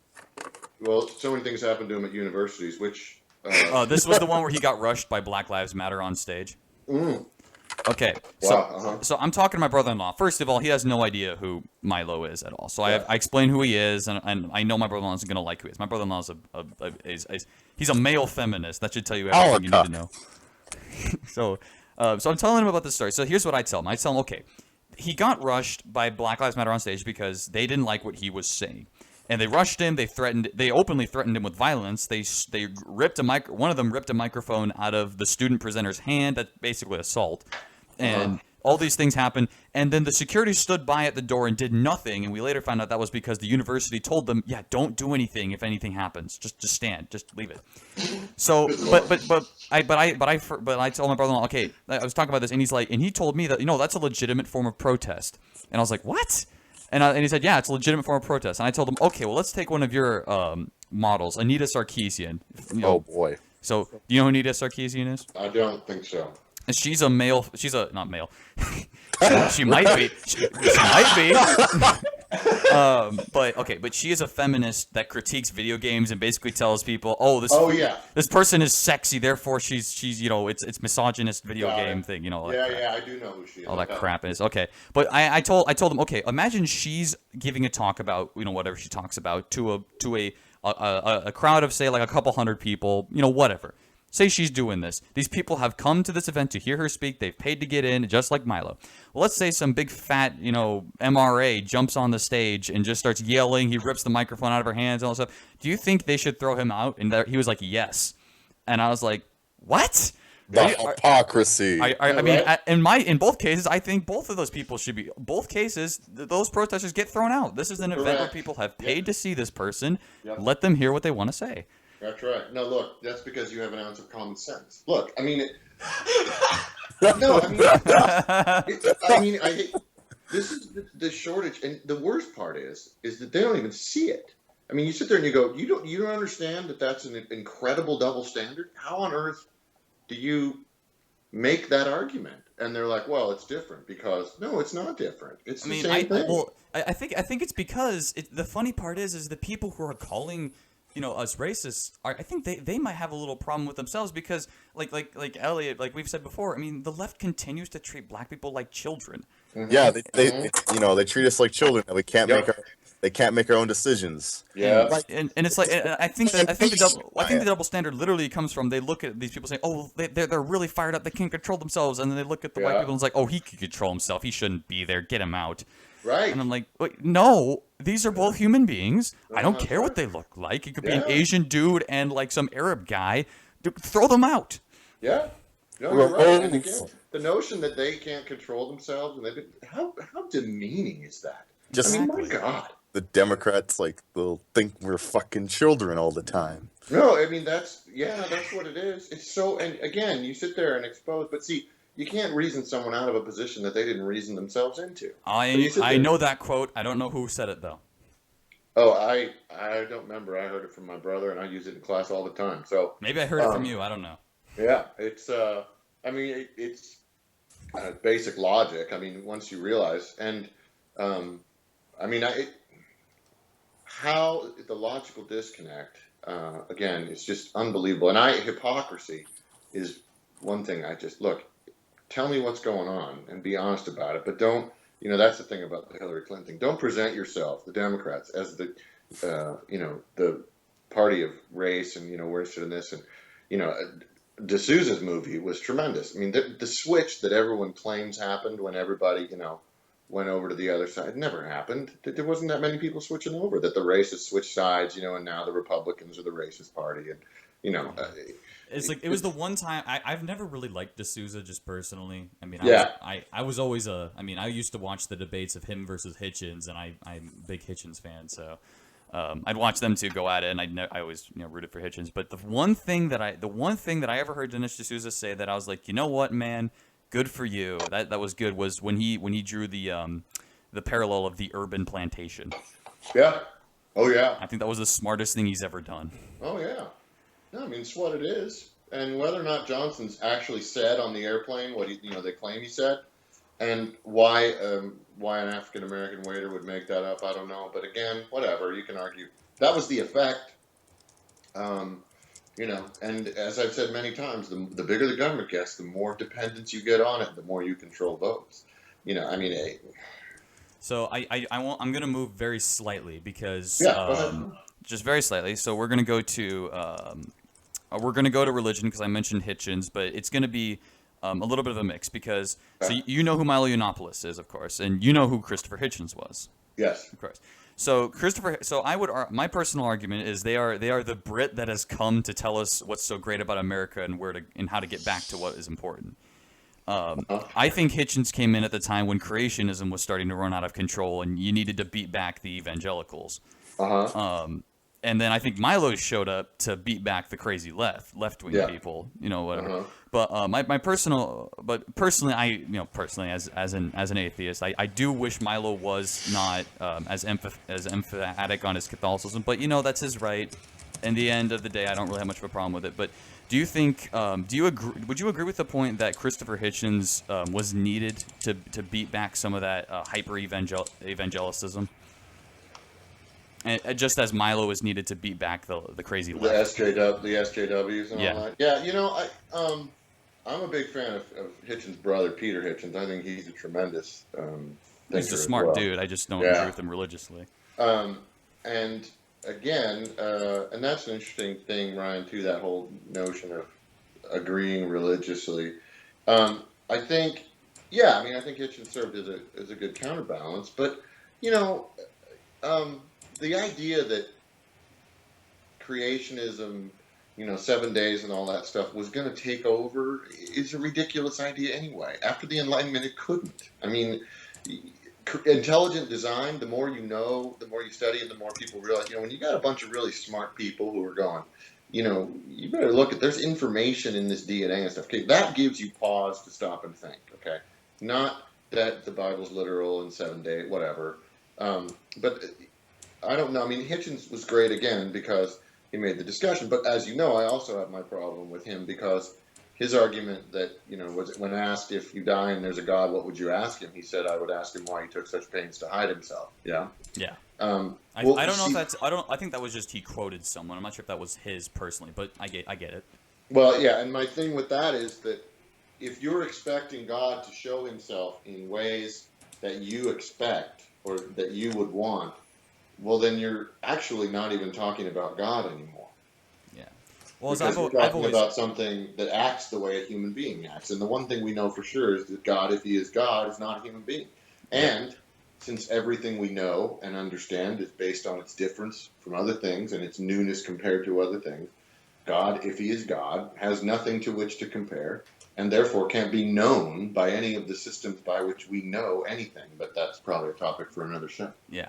Well, so many things happened to him at universities, which... this was the one where he got rushed by Black Lives Matter on stage? Okay, so I'm talking to my brother-in-law. First of all, he has no idea who Milo is at all. So I explain who he is, and I know my brother-in-law isn't going to like who he is. My brother-in-law is he's a male feminist. That should tell you everything you need to know. So I'm telling him about this story. So here's what I tell him. I tell him, okay, he got rushed by Black Lives Matter on stage because they didn't like what he was saying. And they rushed him. They openly threatened him with violence. They ripped one of them ripped a microphone out of the student presenter's hand. That's basically assault. And all these things happened. And then the security stood by at the door and did nothing. And we later found out that was because the university told them, yeah, don't do anything if anything happens. Just stand. Just leave it. So, but I told my brother-in-law, okay, I was talking about this, and he told me that, that's a legitimate form of protest. And I was like, what? And he said, yeah, it's a legitimate form of protest. And I told him, okay, well, let's take one of your models, Anita Sarkeesian. Oh, boy. So, do you know who Anita Sarkeesian is? I don't think so. She's a male. Not male. she might be. She might be. But she is a feminist that critiques video games and basically tells people, this person is sexy, therefore she's it's misogynist video game thing, I do know who she is. All that crap is okay. But I told them, okay, imagine she's giving a talk about whatever she talks about to a crowd of say like a couple hundred people, whatever. Say she's doing this. These people have come to this event to hear her speak. They've paid to get in, just like Milo. Well, let's say some big fat, MRA jumps on the stage and just starts yelling. He rips the microphone out of her hands and all that stuff. Do you think they should throw him out? And he was like, yes. And I was like, what? The hypocrisy. In both cases, I think both of those people should be. Both cases, those protesters get thrown out. This is an event where people have paid to see this person. Yep. Let them hear what they want to say. That's right. No, look, that's because you have an ounce of common sense. Look, I mean, I hate, this is the shortage, and the worst part is that they don't even see it. I mean, you sit there and you go, you don't understand that that's an incredible double standard. How on earth do you make that argument? And they're like, well, it's different because no, it's not different. It's the same thing. I think it's because the funny part is the people who are calling us racists I think they might have a little problem with themselves because like Elliot, like we've said before, I mean, the left continues to treat black people like children. Mm-hmm. Yeah, they treat us like children and we can't make our own decisions. Yeah. And it's like, and I think the double standard literally comes from, they look at these people saying, oh, they're really fired up, they can't control themselves, and then they look at the white people and it's like, oh, he can control himself, he shouldn't be there, get him out. Right. And I'm like, wait, no, these are both human beings. I don't care what they look like. It could be an Asian dude and like some Arab guy. Throw them out. Yeah. No, you're right. And again, the notion that they can't control themselves, and how demeaning is that? My God. The Democrats, they'll think we're fucking children all the time. No, I mean, that's what it is. It's so, and again, you sit there and expose, but see, you can't reason someone out of a position that they didn't reason themselves into. I know that quote. I don't know who said it, though. Oh, I don't remember. I heard it from my brother, and I use it in class all the time. So maybe I heard it from you. I don't know. Yeah, it's it's basic logic. I mean, once you realize, and how the logical disconnect again, it's just unbelievable. And hypocrisy is one thing. Tell me what's going on and be honest about it, but don't. That's the thing about the Hillary Clinton thing. Don't present yourself, the Democrats, as the the party of race and we're interested in this. And DeSouza's movie was tremendous. I mean, the switch that everyone claims happened when everybody went over to the other side never happened. There wasn't that many people switching over. That the racists switched sides, and now the Republicans are the racist party, and It's like, it was the one time I've never really liked D'Souza just personally. I mean, I was always I used to watch the debates of him versus Hitchens, and I'm a big Hitchens fan, so I'd watch them two go at it, and I always rooted for Hitchens. But the one thing that I ever heard Dinesh DSouza say that I was like, you know what, man, good for you. That was good. Was when he drew the parallel of the urban plantation. Yeah. Oh yeah. I think that was the smartest thing he's ever done. Oh yeah. No, I mean, it's what it is. And whether or not Johnson's actually said on the airplane what they claim he said, and why an African American waiter would make that up, I don't know. But again, whatever, you can argue. That was the effect. And as I've said many times, the bigger the government gets, the more dependence you get on it, the more you control votes. So I'm going to move very slightly because go just very slightly. So we're going to go to religion because I mentioned Hitchens, but it's going to be a little bit of a mix because so you know who Milo Yiannopoulos is, of course, and you know who Christopher Hitchens was. Yes, of course. So my personal argument is they are the Brit that has come to tell us what's so great about America and how to get back to what is important. I think Hitchens came in at the time when creationism was starting to run out of control, and you needed to beat back the evangelicals. And then I think Milo showed up to beat back the crazy left-wing people, whatever. But personally, as an atheist, I do wish Milo was not as emphatic on his Catholicism. But that's his right. In the end of the day, I don't really have much of a problem with it. But do you think? Would you agree with the point that Christopher Hitchens was needed to beat back some of that hyper evangelicism? And just as Milo was needed to beat back the crazy left. The SJWs and all that. Yeah, I'm a big fan of Hitchens' brother, Peter Hitchens. I think he's a tremendous he's a smart dude. I just don't agree with him religiously. And again, and that's an interesting thing, Ryan, too, that whole notion of, agreeing religiously. I think, yeah, I mean, I think Hitchens served as a good counterbalance, but you know, um, the idea that creationism, 7 days and all that stuff was going to take over is a ridiculous idea anyway. After the Enlightenment, it couldn't. I mean, intelligent design, the more you know, the more you study, and the more people realize, when you got a bunch of really smart people who are going, you better look at, there's information in this DNA and stuff. Okay, that gives you pause to stop and think, okay? Not that the Bible's literal in 7 days, whatever. But I don't know. I mean, Hitchens was great again because he made the discussion. But as you know, I also have my problem with him because his argument that, was when asked if you die and there's a God, what would you ask him? He said, I would ask him why he took such pains to hide himself. Yeah. Yeah. I Well, don't know see, if that's I think that was just he quoted someone. I'm not sure if that was his personally, but I get it. well, yeah. And my thing with that is that if you're expecting God to show himself in ways that you expect or that you would want, well, then you're actually not even talking about God anymore. Yeah. Well, as Because we're I've talking always about something that acts the way a human being acts. And the one thing we know for sure is that God, if he is God, is not a human being. And since everything we know and understand is based on its difference from other things and its newness compared to other things, God, if he is God, has nothing to which to compare and therefore can't be known by any of the systems by which we know anything. But that's probably a topic for another show. Yeah.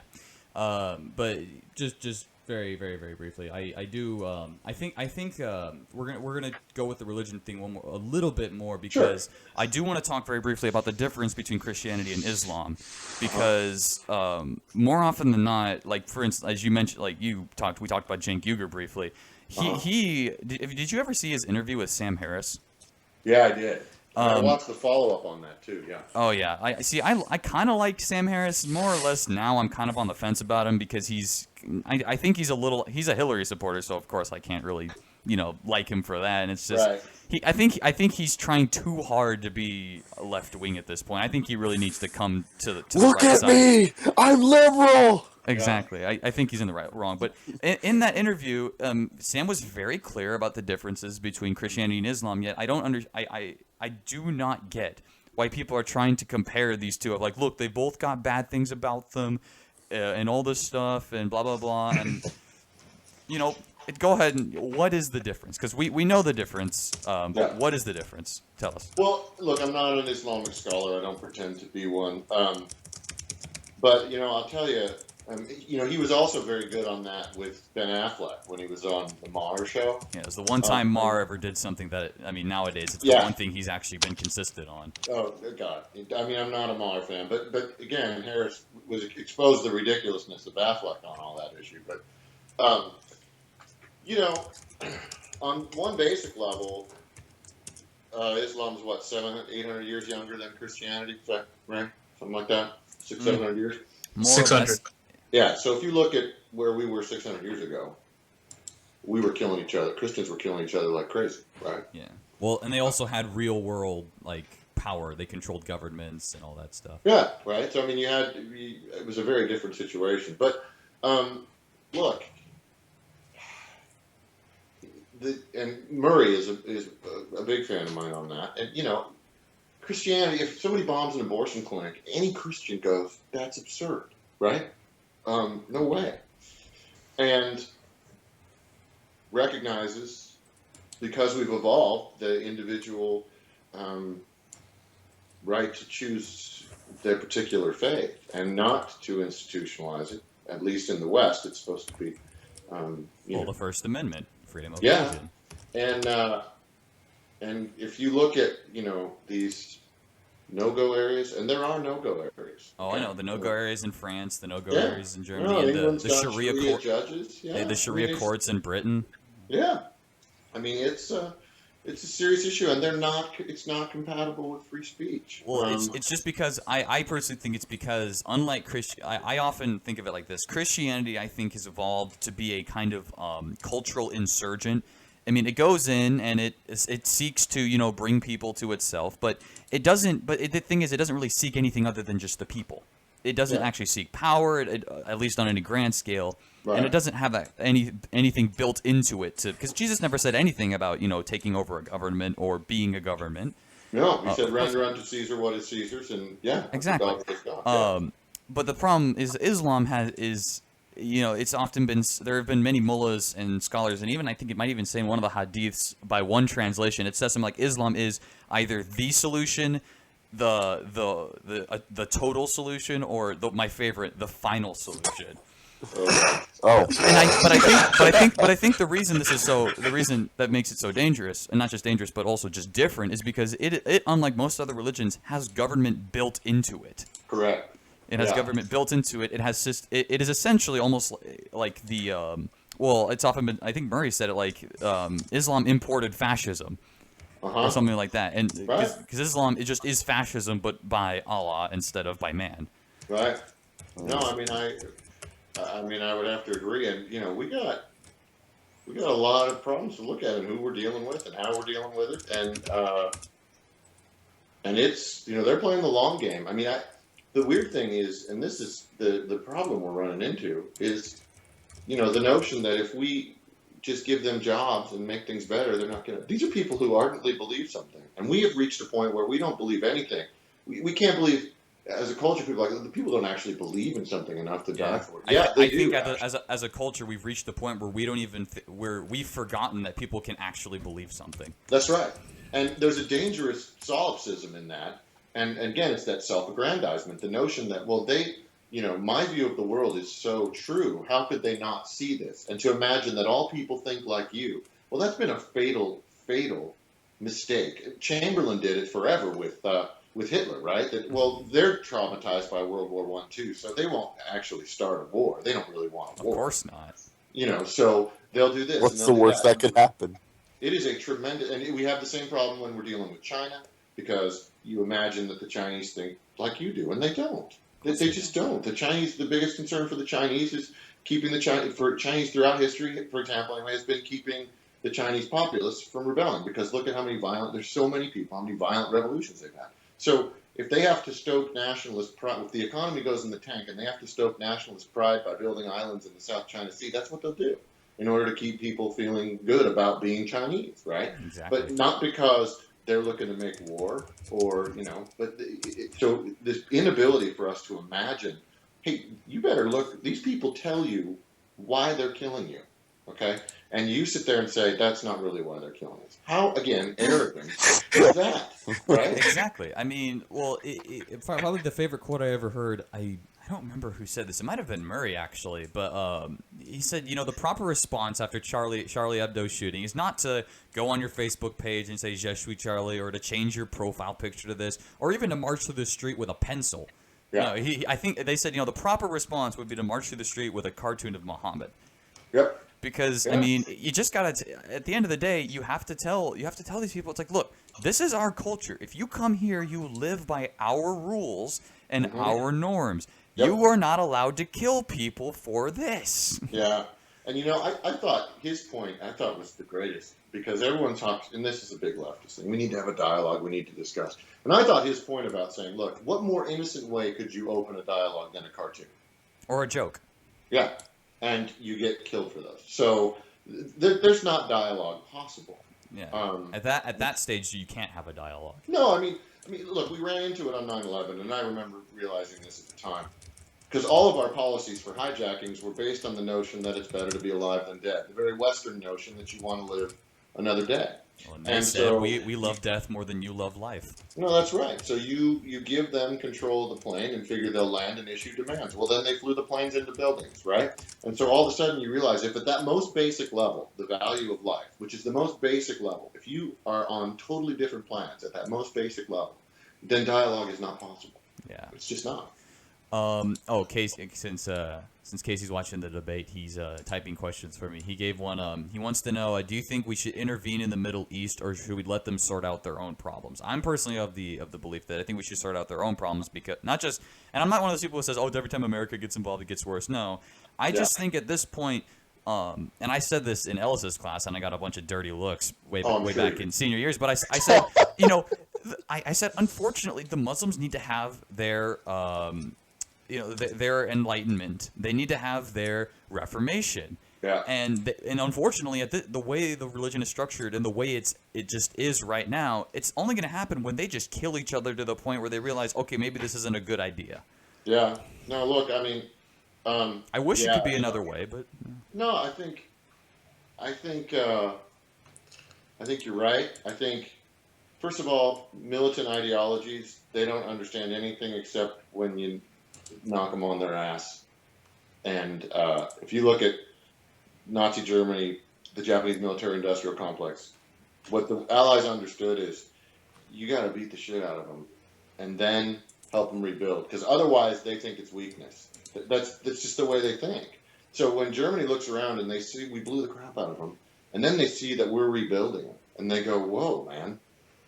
But just very, very, very briefly, I do I think we're gonna go with the religion thing a little bit more because I do want to talk very briefly about the difference between Christianity and Islam, because more often than not, like for instance, as you mentioned, like we talked about Cenk Uygur briefly. Did you ever see his interview with Sam Harris? Yeah, I did. I watched the follow-up on that too, yeah. Oh yeah, I kind of like Sam Harris more or less now. I'm kind of on the fence about him because I think he's a Hillary supporter, so of course I can't really like him for that. And it's just Right. I think he's trying too hard to be a left wing at this point. I think he really needs to come to the Look right at side. me! I'm liberal! Exactly. I think he's in the wrong. But in that interview, Sam was very clear about the differences between Christianity and Islam. Yet I do not get why people are trying to compare these two. Of like, look, they both got bad things about them, and all this stuff, and blah blah blah. And go ahead and what is the difference? Because we know the difference. But what is the difference? Tell us. Well, look, I'm not an Islamic scholar. I don't pretend to be one. But I'll tell you, he was also very good on that with Ben Affleck when he was on the Maher show. Yeah, it was the one time Maher ever did something that, I mean, nowadays it's the one thing he's actually been consistent on. Oh God! I mean, I'm not a Maher fan, but again, Harris was exposed to the ridiculousness of Affleck on all that issue. But on one basic level, Islam's what 700, 800 years younger than Christianity, is that right? Something like that, 600-700 years. More 600. Yeah, so if you look at where we were 600 years ago, we were killing each other. Christians were killing each other like crazy, right? Yeah. Well, and they also had real world power. They controlled governments and all that stuff. Yeah, right. So I mean, it was a very different situation. But look, and Murray is a big fan of mine on that. And Christianity. If somebody bombs an abortion clinic, any Christian goes, "That's absurd," right? No way. And recognizes, because we've evolved, the individual right to choose their particular faith and not to institutionalize it. At least in the West, it's supposed to be. The First Amendment, freedom of Yeah. religion. And if you look at these no-go areas, and there are no-go areas. Oh, I know the no-go areas in France, the no-go Yeah. areas in Germany, No, and England's the got Sharia judges. Yeah. the Sharia courts in Britain. Yeah, I mean it's a serious issue, and it's not compatible with free speech. Well, it's just because I personally think it's because unlike I often think of it like this. Christianity, I think, has evolved to be a kind of cultural insurgent. I mean, it goes in and it seeks to bring people to itself, but it doesn't. But the thing is, it doesn't really seek anything other than just the people. It doesn't actually seek power, at least on any grand scale, and it doesn't have anything built into it. Because Jesus never said anything about taking over a government or being a government. No, he said, "Render unto Caesar what is Caesar's," and exactly. But the problem is Islam is it's often been, there have been many mullahs and scholars, and even I think it might even say in one of the hadiths by one translation, it says something like Islam is either the solution, the total solution, or my favorite, the final solution. But I think the reason that makes it so dangerous, and not just dangerous but also just different, is because it unlike most other religions has government built into it. Correct. It has government built into it. It has it is essentially almost like the it's often been, I think Murray said it, like Islam imported fascism. Or something like that, and because Islam, it just is fascism, but by Allah instead of by man. Right. No, I mean I would have to agree, and we got a lot of problems to look at, and who we're dealing with, and how we're dealing with it, and it's they're playing the long game. I mean, the weird thing is, and this is the problem we're running into, is the notion that if we just give them jobs and make things better, they're not going to. These are people who ardently believe something. And we have reached a point where we don't believe anything. We can't believe, as a culture, people the people don't actually believe in something enough to die for it. I think as a culture, we've reached a point where we don't even, where we've forgotten that people can actually believe something. That's right. And there's a dangerous solipsism in that. And again, it's that self-aggrandizement, the notion that, well, my view of the world is so true. How could they not see this? And to imagine that all people think like you. Well, that's been a fatal, fatal mistake. Chamberlain did it forever with Hitler, right? They're traumatized by World War I too, so they won't actually start a war. They don't really want a war. Of course not. So they'll do this. What's the worst that could happen? It is a tremendous, and we have the same problem when we're dealing with China, because you imagine that the Chinese think like you do, and they don't. They just don't. The biggest concern for the Chinese is keeping Chinese throughout history, for example, anyway, has been keeping the Chinese populace from rebelling, because look at how there's so many people, how many violent revolutions they've had. So if they have to stoke nationalist pride, if the economy goes in the tank and they have to stoke nationalist pride by building islands in the South China Sea, that's what they'll do in order to keep people feeling good about being Chinese, right? Exactly. But not because they're looking to make war, or so this inability for us to imagine, hey, you better look. These people tell you why they're killing you, okay? And you sit there and say that's not really why they're killing us. How, again, arrogant is that, right? Exactly. I mean, well, probably the favorite quote I ever heard. I don't remember who said this. It might have been Murray, actually, but he said, the proper response after Charlie Hebdo's shooting is not to go on your Facebook page and say "Je suis Charlie," or to change your profile picture to this, or even to march through the street with a pencil. Yeah. I think they said, the proper response would be to march through the street with a cartoon of Muhammad. Yep. Because I mean, you just gotta. At the end of the day, you have to tell these people. It's like, look, this is our culture. If you come here, you live by our rules and our norms. Yep. You are not allowed to kill people for this. Yeah. And I thought his point, was the greatest, because everyone talks, and this is a big leftist thing, we need to have a dialogue, we need to discuss. And I thought his point about saying, look, what more innocent way could you open a dialogue than a cartoon? Or a joke. Yeah. And you get killed for those. So there's not dialogue possible. Yeah. At that stage, you can't have a dialogue. No, I mean, look, we ran into it on 9/11, and I remember realizing this at the time. Because all of our policies for hijackings were based on the notion that it's better to be alive than dead. The very Western notion that you want to live another day. Well, and so we love death more than you love life. No, that's right. So you give them control of the plane and figure they'll land and issue demands. Well, then they flew the planes into buildings, right? And so all of a sudden you realize, if at that most basic level, the value of life, which is the most basic level, if you are on totally different planets at that most basic level, then dialogue is not possible. Yeah. It's just not. Casey, since Casey's watching the debate, he's typing questions for me. He gave one. He wants to know, do you think we should intervene in the Middle East, or should we let them sort out their own problems? I'm personally of the belief that I think we should sort out their own problems, because not just. And I'm not one of those people who says, every time America gets involved, it gets worse. No, I just think at this point. And I said this in Ellis's class, and I got a bunch of dirty looks way back in senior years. But I said, I said, unfortunately, the Muslims need to have their their enlightenment. They need to have their reformation. Yeah. And unfortunately, the way the religion is structured and the way it just is right now, it's only going to happen when they just kill each other to the point where they realize, okay, maybe this isn't a good idea. Yeah. No, look, I mean, I wish it could be you another know, way, but no, I think you're right. I think, first of all, militant ideologies, they don't understand anything except when you knock them on their ass. And if you look at Nazi Germany, the Japanese military-industrial complex, what the Allies understood is you got to beat the shit out of them and then help them rebuild, because otherwise they think it's weakness. That's just the way they think. So when Germany looks around and they see we blew the crap out of them, and then they see that we're rebuilding them, and they go, whoa, man,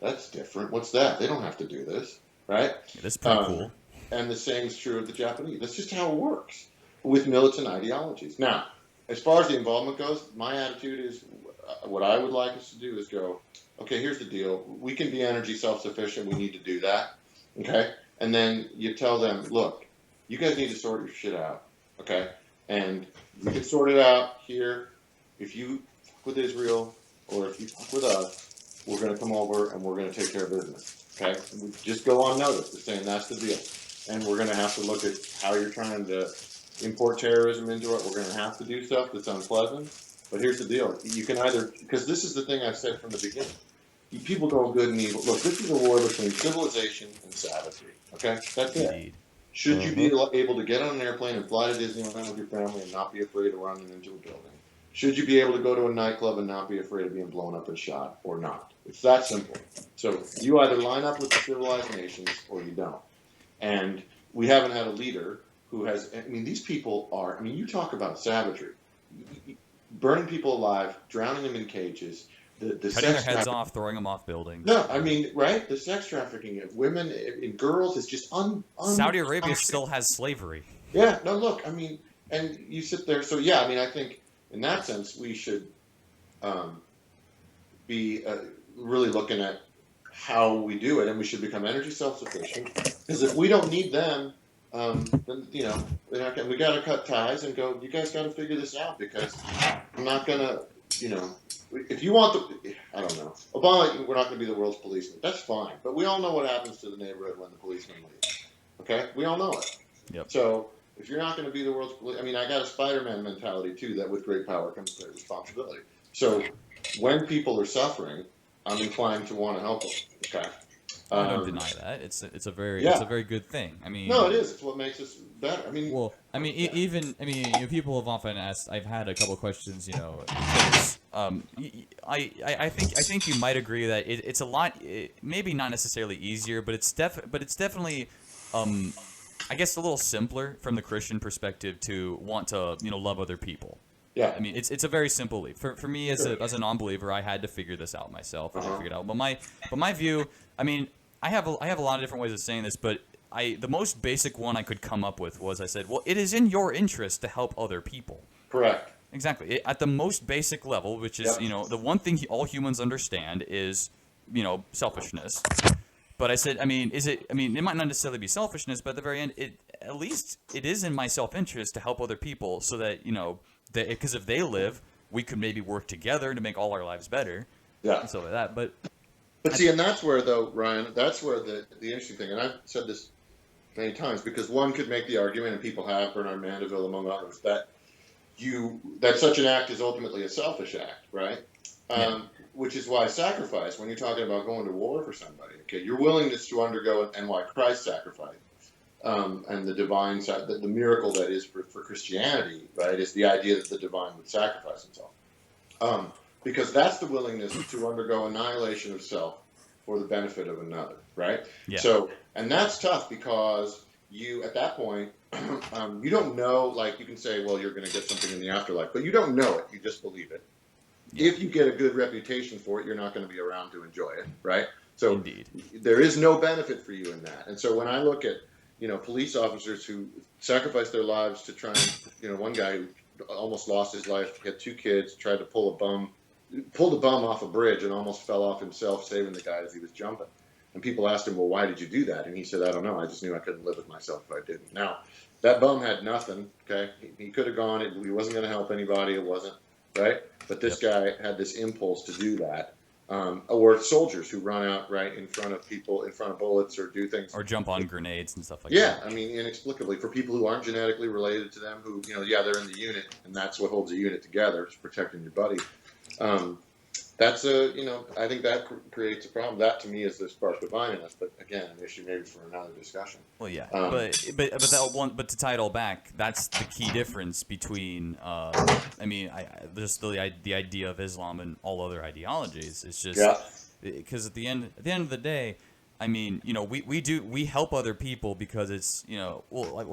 that's different. What's that? They don't have to do this, right? yeah, that's pretty cool. And the same is true of the Japanese. That's just how it works with militant ideologies. Now, as far as the involvement goes, my attitude is what I would like us to do is go, okay, here's the deal. We can be energy self-sufficient. We need to do that. Okay? And then you tell them, look, you guys need to sort your shit out. Okay? And we can sort it out here. If you fuck with Israel or if you fuck with us, we're going to come over and we're going to take care of business. Okay? We just go on notice. We're saying that's the deal. And we're going to have to look at how you're trying to import terrorism into it. We're going to have to do stuff that's unpleasant. But here's the deal. You can either, because this is the thing I've said from the beginning. People go good and evil. Look, this is a war between civilization and savagery. Okay? That's it. Indeed. Should you be able to get on an airplane and fly to Disneyland with your family and not be afraid of running into a building? Should you be able to go to a nightclub and not be afraid of being blown up and shot or not? It's that simple. So you either line up with the civilized nations or you don't. And we haven't had a leader who has, I mean, these people are, I mean, you talk about savagery. Burning people alive, drowning them in cages, the Cutting their heads off, throwing them off buildings. No, I mean, right? The sex trafficking of women and girls is just Saudi Arabia still has slavery. Yeah, no, look, I mean, and you sit there, so yeah, I mean, I think in that sense we should be really looking at how we do it, and we should become energy self-sufficient, because if we don't need them, then, you know, we got to cut ties and go, you guys got to figure this out, because I'm not going to, you know, if you want the, I don't know, Obama, we're not going to be the world's policeman. That's fine. But we all know what happens to the neighborhood when the policeman leaves. Okay? We all know it. Yep. So if you're not going to be the world's police, I mean, I got a Spider-Man mentality too, that with great power comes great responsibility. So when people are suffering, I'm inclined to want to help them. Okay? I don't deny that. It's a very good thing. I mean, no, it is. It's what makes us better. I mean, well, I mean, even people have often asked. I've had a couple questions. You know, because, I think you might agree that it's a lot. Maybe not necessarily easier, but it's definitely, I guess, a little simpler from the Christian perspective to want to love other people. Yeah. I mean, it's a very simple leap. For me as a non-believer, I had to figure this out myself. I had to figure it out. But my view, I mean, I have a lot of different ways of saying this, but the most basic one I could come up with was I said, well, it is in your interest to help other people. Correct. Exactly. At the most basic level, which is, the one thing all humans understand is, selfishness. But I said, it might not necessarily be selfishness, but at the very end, at least it is in my self-interest to help other people so that, because if they live, we could maybe work together to make all our lives better. Yeah. And stuff like that. But see, and that's where, though, Ryan, that's where the interesting thing, and I've said this many times, because one could make the argument, and people have, Bernard Mandeville, among others, that such an act is ultimately a selfish act, right? Which is why sacrifice, when you're talking about going to war for somebody, okay, your willingness to undergo and why Christ sacrificed, and the divine, the miracle that is for Christianity, right, is the idea that the divine would sacrifice himself. Because that's the willingness to undergo annihilation of self for the benefit of another, right? Yeah. So, and that's tough because you, at that point, you don't know, like you can say, well, you're going to get something in the afterlife, but you don't know it. You just believe it. Yeah. If you get a good reputation for it, you're not going to be around to enjoy it, right? So Indeed. There is no benefit for you in that. And so when I look at, police officers who sacrifice their lives to try and, one guy who almost lost his life, had 2 kids, tried to pulled a bum off a bridge and almost fell off himself, saving the guy as he was jumping. And people asked him, well, why did you do that? And he said, I don't know. I just knew I couldn't live with myself if I didn't. Now, That bum had nothing. Okay, he could have gone. He wasn't going to help anybody. It wasn't right. But this guy had this impulse to do that. Or soldiers who run out right in front of people, in front of bullets, or do things, or jump on grenades and stuff like yeah, that. I mean, inexplicably, for people who aren't genetically related to them, who, yeah, they're in the unit, and that's what holds a unit together, is protecting your buddy. That's I think that creates a problem. That, to me, is the spark divine in us, but again, an issue maybe for another discussion. Well, yeah, but to tie it all back, that's the key difference between just the idea of Islam and all other ideologies. It's just because at the end of the day, I mean, we help other people because it's the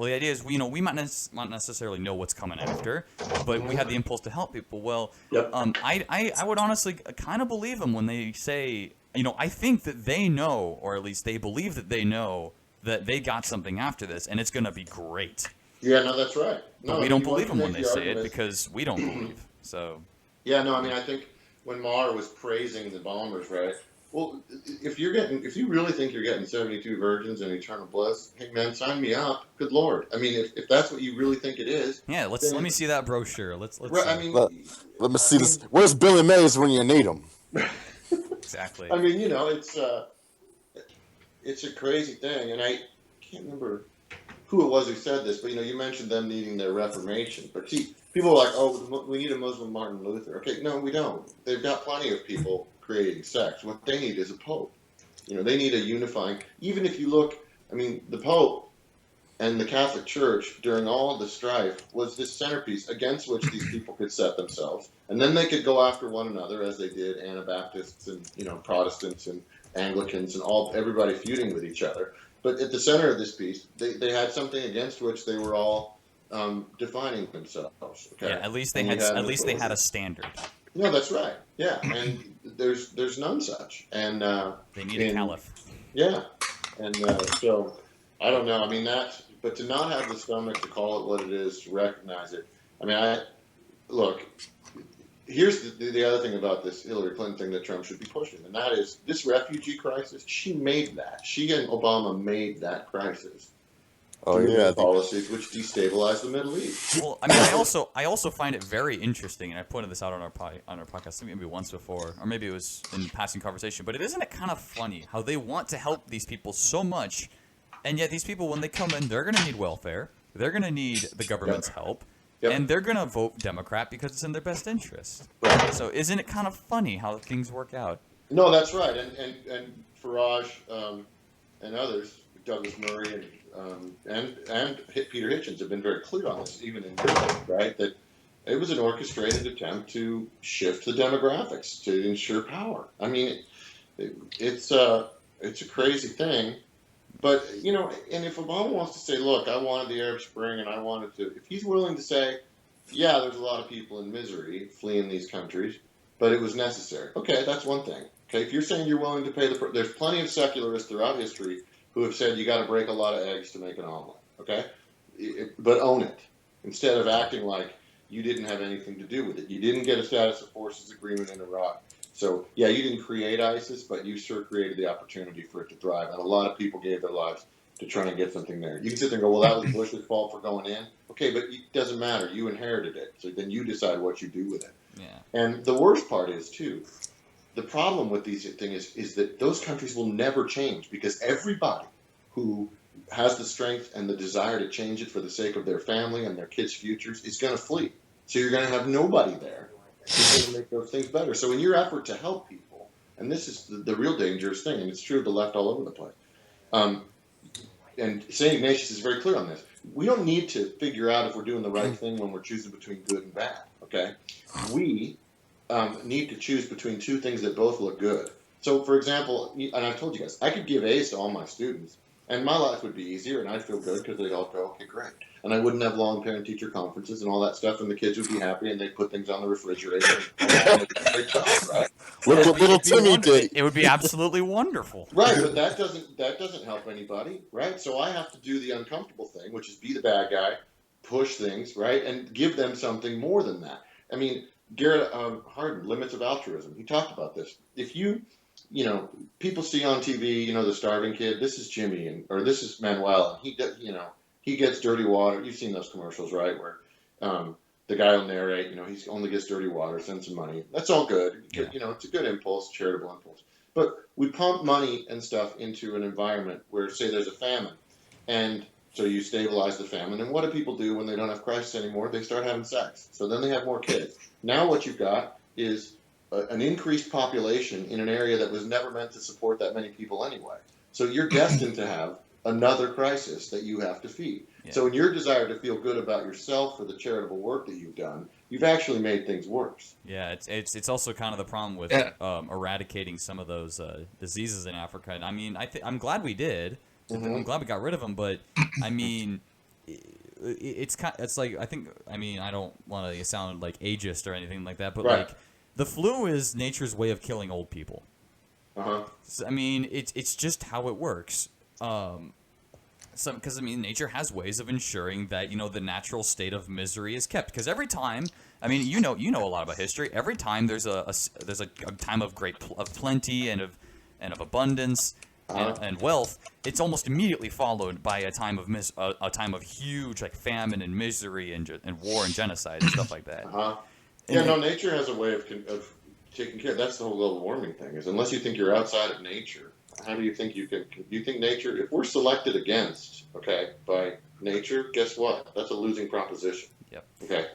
idea is we might not necessarily know what's coming after, but we have the impulse to help people. Well, I would honestly kind of believe them when they say, I think that they know, or at least they believe that they know that they got something after this, and it's going to be great. Yeah, no, that's right. But we don't believe them when they say it because we don't believe. So. Yeah, no, I mean, I think when Maher was praising the bombers, right? Well, if you really think you're getting 72 virgins and eternal bliss, hey man, sign me up. Good Lord. I mean, if that's what you really think it is. Yeah, let me see that brochure. Let's. Right, I mean, let me see this. Where's Billy Mays when you need him? Exactly. I mean, it's a crazy thing, and I can't remember who it was who said this, but you mentioned them needing their reformation. But see, people are like, oh, we need a Muslim Martin Luther. Okay, no, we don't. They've got plenty of people creating sects. What they need is a pope. They need a unifying. Even if you look, I mean, the Pope and the Catholic Church during all the strife was this centerpiece against which these people could set themselves, and then they could go after one another as they did Anabaptists and Protestants and Anglicans and everybody feuding with each other. But at the center of this piece, they had something against which they were all defining themselves. Okay? Yeah, at least they had a standard. No, that's right. Yeah, and there's none such. And they need a caliph. Yeah, and so I don't know. I mean but to not have the stomach to call it what it is, to recognize it. I mean, look. Here's the other thing about this Hillary Clinton thing that Trump should be pushing, and that is this refugee crisis. She made that. She and Obama made that crisis. Oh yeah, policies which destabilize the Middle East. Well, I mean, I also find it very interesting, and I pointed this out on our podcast maybe once before, or maybe it was in passing conversation. But isn't it kind of funny how they want to help these people so much, and yet these people, when they come in, they're going to need welfare, they're going to need the government's help, and they're going to vote Democrat because it's in their best interest. Right. So isn't it kind of funny how things work out? No, that's right, and Farage and others, Douglas Murray and Peter Hitchens have been very clear on this, even in Europe, right? That it was an orchestrated attempt to shift the demographics to ensure power. I mean, it's a crazy thing, but and if Obama wants to say, look, I wanted the Arab Spring, and I wanted to, if he's willing to say, yeah, there's a lot of people in misery fleeing these countries, but it was necessary. Okay, that's one thing. Okay, if you're saying you're willing to pay there's plenty of secularists throughout history who have said you got to break a lot of eggs to make an omelet, okay? But own it, instead of acting like you didn't have anything to do with it. You didn't get a status of forces agreement in Iraq. So, yeah, you didn't create ISIS, but you sure created the opportunity for it to thrive. And a lot of people gave their lives to try and get something there. You can sit there and go, well, that was Bush's fault for going in. Okay, but it doesn't matter. You inherited it. So then you decide what you do with it. Yeah. And the worst part is, too, the problem with these things is that those countries will never change because everybody who has the strength and the desire to change it for the sake of their family and their kids' futures is going to flee. So you're going to have nobody there who's going to make those things better. So in your effort to help people, and this is the real dangerous thing, and it's true of the left all over the place, and St. Ignatius is very clear on this, we don't need to figure out if we're doing the right thing when we're choosing between good and bad, okay? We need to choose between two things that both look good. So, for example, and I've told you guys, I could give A's to all my students, and my life would be easier, and I'd feel good because they'd all go, okay, great. And I wouldn't have long parent-teacher conferences and all that stuff, and the kids would be happy, and they'd put things on the refrigerator. And great job, right? Look what little Timmy did. It would be absolutely wonderful. Right, but that doesn't help anybody, right? So I have to do the uncomfortable thing, which is be the bad guy, push things, right, and give them something more than that. I mean, Garrett Hardin, Limits of Altruism, he talked about this. If people see on TV, the starving kid, this is Jimmy, or this is Manuel, and he does, he gets dirty water. You've seen those commercials, right? Where the guy will narrate, he only gets dirty water, send some money. That's all good. Yeah. It's a good impulse, charitable impulse. But we pump money and stuff into an environment where, say, there's a famine, and so you stabilize the famine. And what do people do when they don't have crisis anymore? They start having sex. So then they have more kids. Now what you've got is an increased population in an area that was never meant to support that many people anyway. So you're destined to have another crisis that you have to feed. Yeah. So in your desire to feel good about yourself for the charitable work that you've done, you've actually made things worse. Yeah, it's also kind of the problem with eradicating some of those diseases in Africa. And I mean, I'm glad we did. Mm-hmm. I'm glad we got rid of them, but I mean, it's like I don't want to sound like ageist or anything like that, but right. Like the flu is nature's way of killing old people. So, I mean, it's just how it works. Because nature has ways of ensuring that the natural state of misery is kept. Because every time, you know a lot about history. Every time there's a time of of plenty and of abundance and wealth, it's almost immediately followed by a time of huge famine and misery and war and genocide and stuff like that. Nature has a way of taking care. That's the whole global warming thing. Is unless you think you're outside of nature. How do you think you can? Do you think nature? If we're selected against, by nature, guess what? That's a losing proposition. Yep. Okay.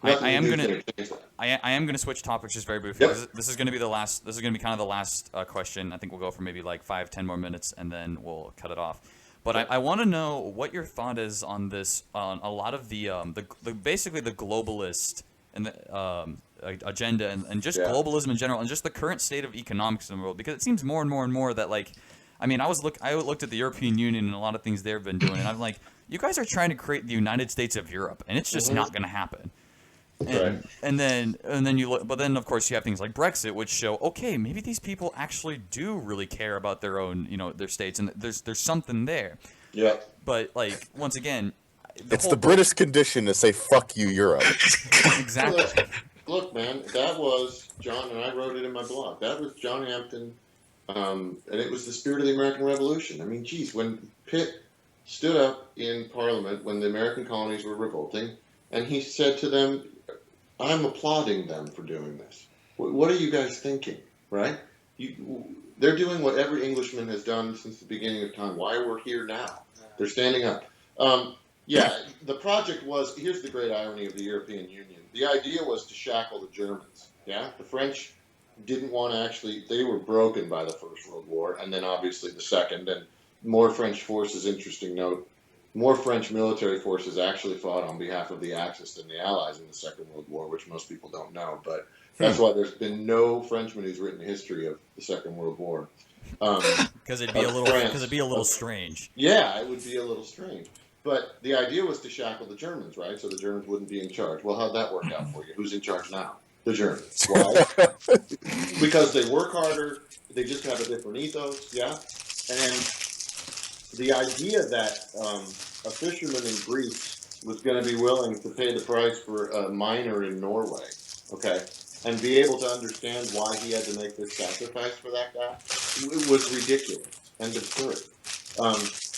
I am gonna switch topics just very briefly. Yep. This is gonna be the last. This is gonna be kind of the last question. I think we'll go for maybe 5-10 more minutes, and then we'll cut it off. But I want to know what your thought is on this. On a lot of the basically the globalist and the agenda and just globalism in general and just the current state of economics in the world, because it seems more and more that I looked at the European Union and a lot of things they've been doing, and I'm like, you guys are trying to create the United States of Europe, and it's just not going to happen. And then you look, but then of course you have things like Brexit, which show maybe these people actually do really care about their own their states, and there's something there. Yeah. But once again, it's the British condition to say "fuck you, Europe." Exactly. Look, man, that was John, and I wrote it in my blog. That was John Hampton, and it was the spirit of the American Revolution. I mean, geez, when Pitt stood up in Parliament when the American colonies were revolting, and he said to them, "I'm applauding them for doing this. What are you guys thinking, right? They're doing what every Englishman has done since the beginning of time. Why we're here now? They're standing up." The project was, here's the great irony of the European Union. The idea was to shackle the Germans. Yeah, the French didn't want to they were broken by the First World War, and then obviously the Second, and more French forces, interesting note, more French military forces actually fought on behalf of the Axis than the Allies in the Second World War, which most people don't know, but that's why there's been no Frenchman who's written history of the Second World War. Because it'd be a little strange. Yeah, it would be a little strange. But the idea was to shackle the Germans, right? So the Germans wouldn't be in charge. Well, how'd that work out for you? Who's in charge now? The Germans. Why? Because they work harder. They just have a different ethos, yeah? And the idea that a fisherman in Greece was going to be willing to pay the price for a miner in Norway, okay, and be able to understand why he had to make this sacrifice for that guy, it was ridiculous and absurd.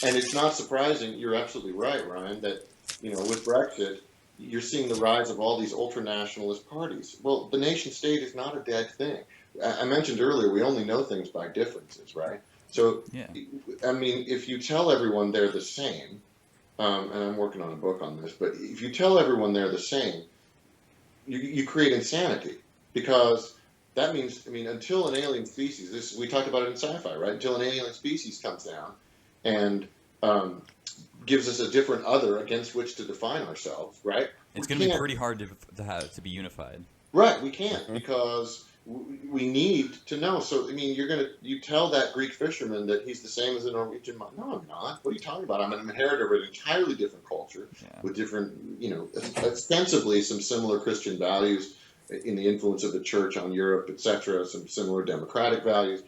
And it's not surprising, you're absolutely right, Ryan, that, with Brexit, you're seeing the rise of all these ultranationalist parties. Well, the nation state is not a dead thing. I mentioned earlier, we only know things by differences, right? So, yeah. If you tell everyone they're the same, and I'm working on a book on this, but if you tell everyone they're the same, you create insanity, because that means, until an alien species, we talked about it in sci-fi, right? Until an alien species comes down and gives us a different other against which to define ourselves, right? It's going to be pretty hard to be unified. Right, we can't, because we need to know. So, you tell that Greek fisherman that he's the same as a Norwegian. No, I'm not. What are you talking about? I'm an inheritor of an entirely different culture with different, ostensibly some similar Christian values in the influence of the church on Europe, etc., some similar democratic values,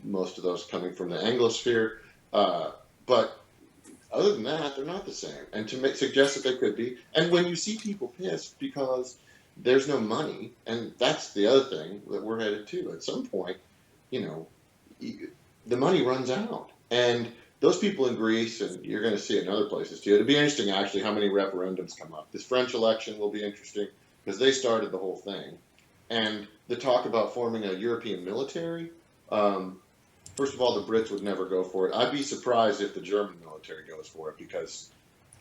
most of those coming from the Anglosphere. But other than that, they're not the same. And to suggest that they could be, and when you see people pissed because there's no money, and that's the other thing that we're headed to. At some point, the money runs out, and those people in Greece, and you're going to see it in other places too. It'll be interesting, actually, how many referendums come up. This French election will be interesting because they started the whole thing. And the talk about forming a European military, first of all, the Brits would never go for it. I'd be surprised if the German military goes for it because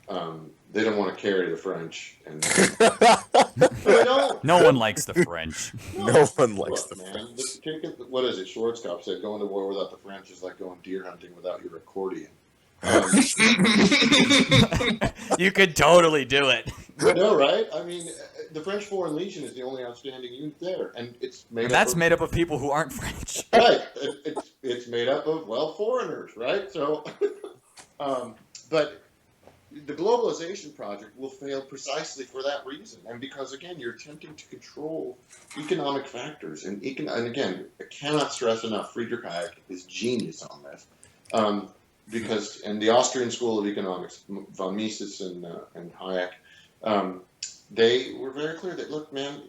they don't want to carry the French. And they don't. No one likes the French. No one likes the man. French. What is it? Schwarzkopf said, going to war without the French is like going deer hunting without your accordion. You could totally do it. No, right? I mean, the French Foreign Legion is the only outstanding unit there, and it's made made up of people who aren't French. Right. It's made up of, well, foreigners, right? So, but the globalization project will fail precisely for that reason, and because again, you're attempting to control economic factors, and again, I cannot stress enough, Friedrich Hayek is genius on this. Because in the Austrian School of Economics, von Mises and Hayek, they were very clear that, look, man,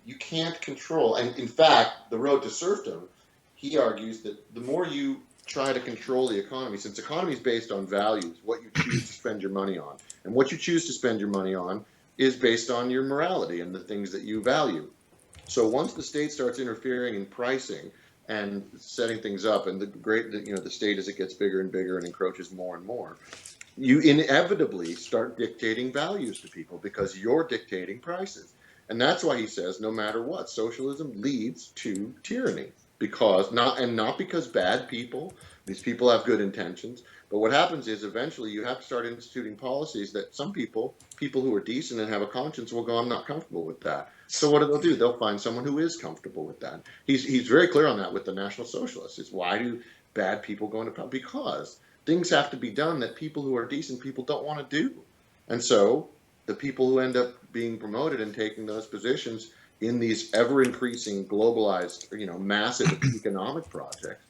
you can't control. And in fact, the road to serfdom, he argues that the more you try to control the economy, since economy is based on values, what you choose to spend your money on, and what you choose to spend your money on is based on your morality and the things that you value. So once the state starts interfering in pricing and setting things up, and the state, as it gets bigger and bigger and encroaches more and more, you inevitably start dictating values to people because you're dictating prices. And that's why he says, no matter what, socialism leads to tyranny, not because bad people, these people have good intentions, but what happens is eventually you have to start instituting policies that some people who are decent and have a conscience will go, I'm not comfortable with that. So what do? They'll find someone who is comfortable with that. He's very clear on that with the National Socialists. Is why do bad people go into power? Because things have to be done that people who are decent people don't want to do. And so the people who end up being promoted and taking those positions in these ever-increasing globalized, massive economic projects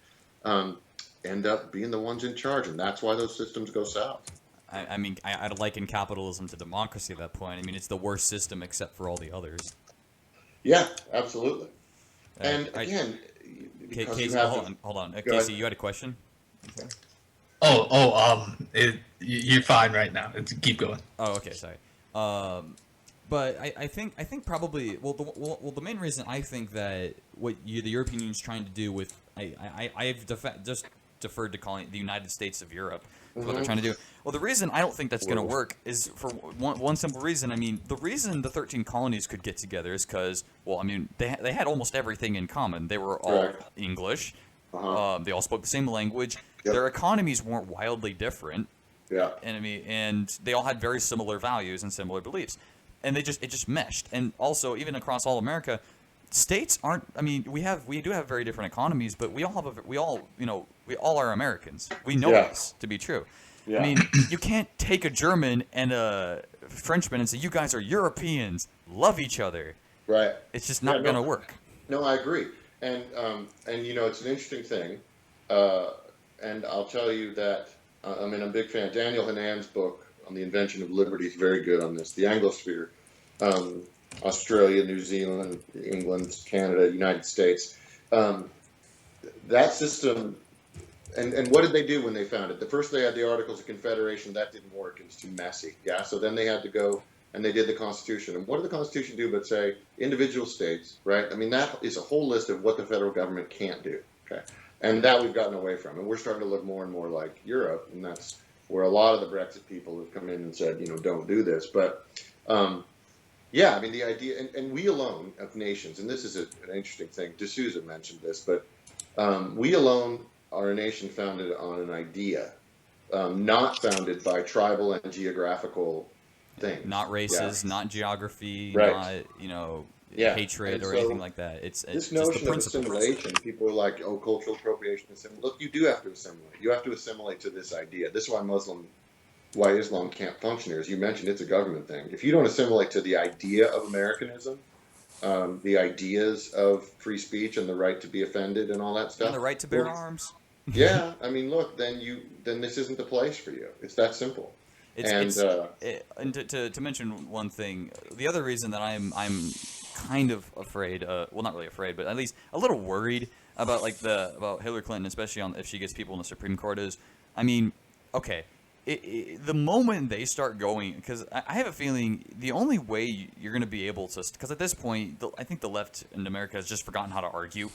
end up being the ones in charge. And that's why those systems go south. I mean, I'd liken capitalism to democracy at that point. I mean, it's the worst system except for all the others. Yeah, absolutely. And again, Casey, hold on. Casey, you had a question? You're fine right now. Keep going. Oh, okay, sorry. But I think probably the main reason I think that what the European Union is trying to do with I've just deferred to calling it the United States of Europe. What they're trying to do. Well, the reason I don't think that's going to work is for one simple reason. I mean, the reason the 13 colonies could get together is because, well, I mean, they had almost everything in common. They were all English. They all spoke the same language. Yep. Their economies weren't wildly different. Yeah. And they all had very similar values and similar beliefs. And it just meshed. And also, even across all America, states aren't. I mean, we do have very different economies, but we all are Americans. We know this to be true. Yeah. I mean, you can't take a German and a Frenchman and say, you guys are Europeans, love each other. Right. It's just not going to work. No, I agree. And it's an interesting thing. And I'll tell you that, I'm a big fan. Daniel Hanan's book on the invention of liberty is very good on this. The Anglosphere, Australia, New Zealand, England, Canada, United States. That system. And what did they do when they found it? The first they had the Articles of Confederation. That didn't work. It was too messy. Yeah. So then they had to go and they did the Constitution. And what did the Constitution do but say individual states, right? I mean, that is a whole list of what the federal government can't do. Okay. And that we've gotten away from. And we're starting to look more and more like Europe. And that's where a lot of the Brexit people have come in and said, don't do this. But yeah, I mean, the idea, and we alone of nations, and this is an interesting thing. DeSouza mentioned this, but we alone are a nation founded on an idea, not founded by tribal and geographical things. Not races, not geography, right. not, hatred and or anything like that. It's this just notion the of assimilation. People are like, oh, cultural appropriation. Look, you do have to assimilate. You have to assimilate to this idea. This is why Islam can't function here. As you mentioned, it's a government thing. If you don't assimilate to the idea of Americanism, the ideas of free speech and the right to be offended and all that stuff. And the right to bear arms. Yeah, I mean, look, then this isn't the place for you. It's that simple. And to mention one thing, the other reason that I'm kind of afraid, well, not really afraid, but at least a little worried about about Hillary Clinton, especially if she gets people in the Supreme Court, is, I mean, okay, the moment they start going, because I have a feeling the only way you're going to be able to, because at this point, I think the left in America has just forgotten how to argue.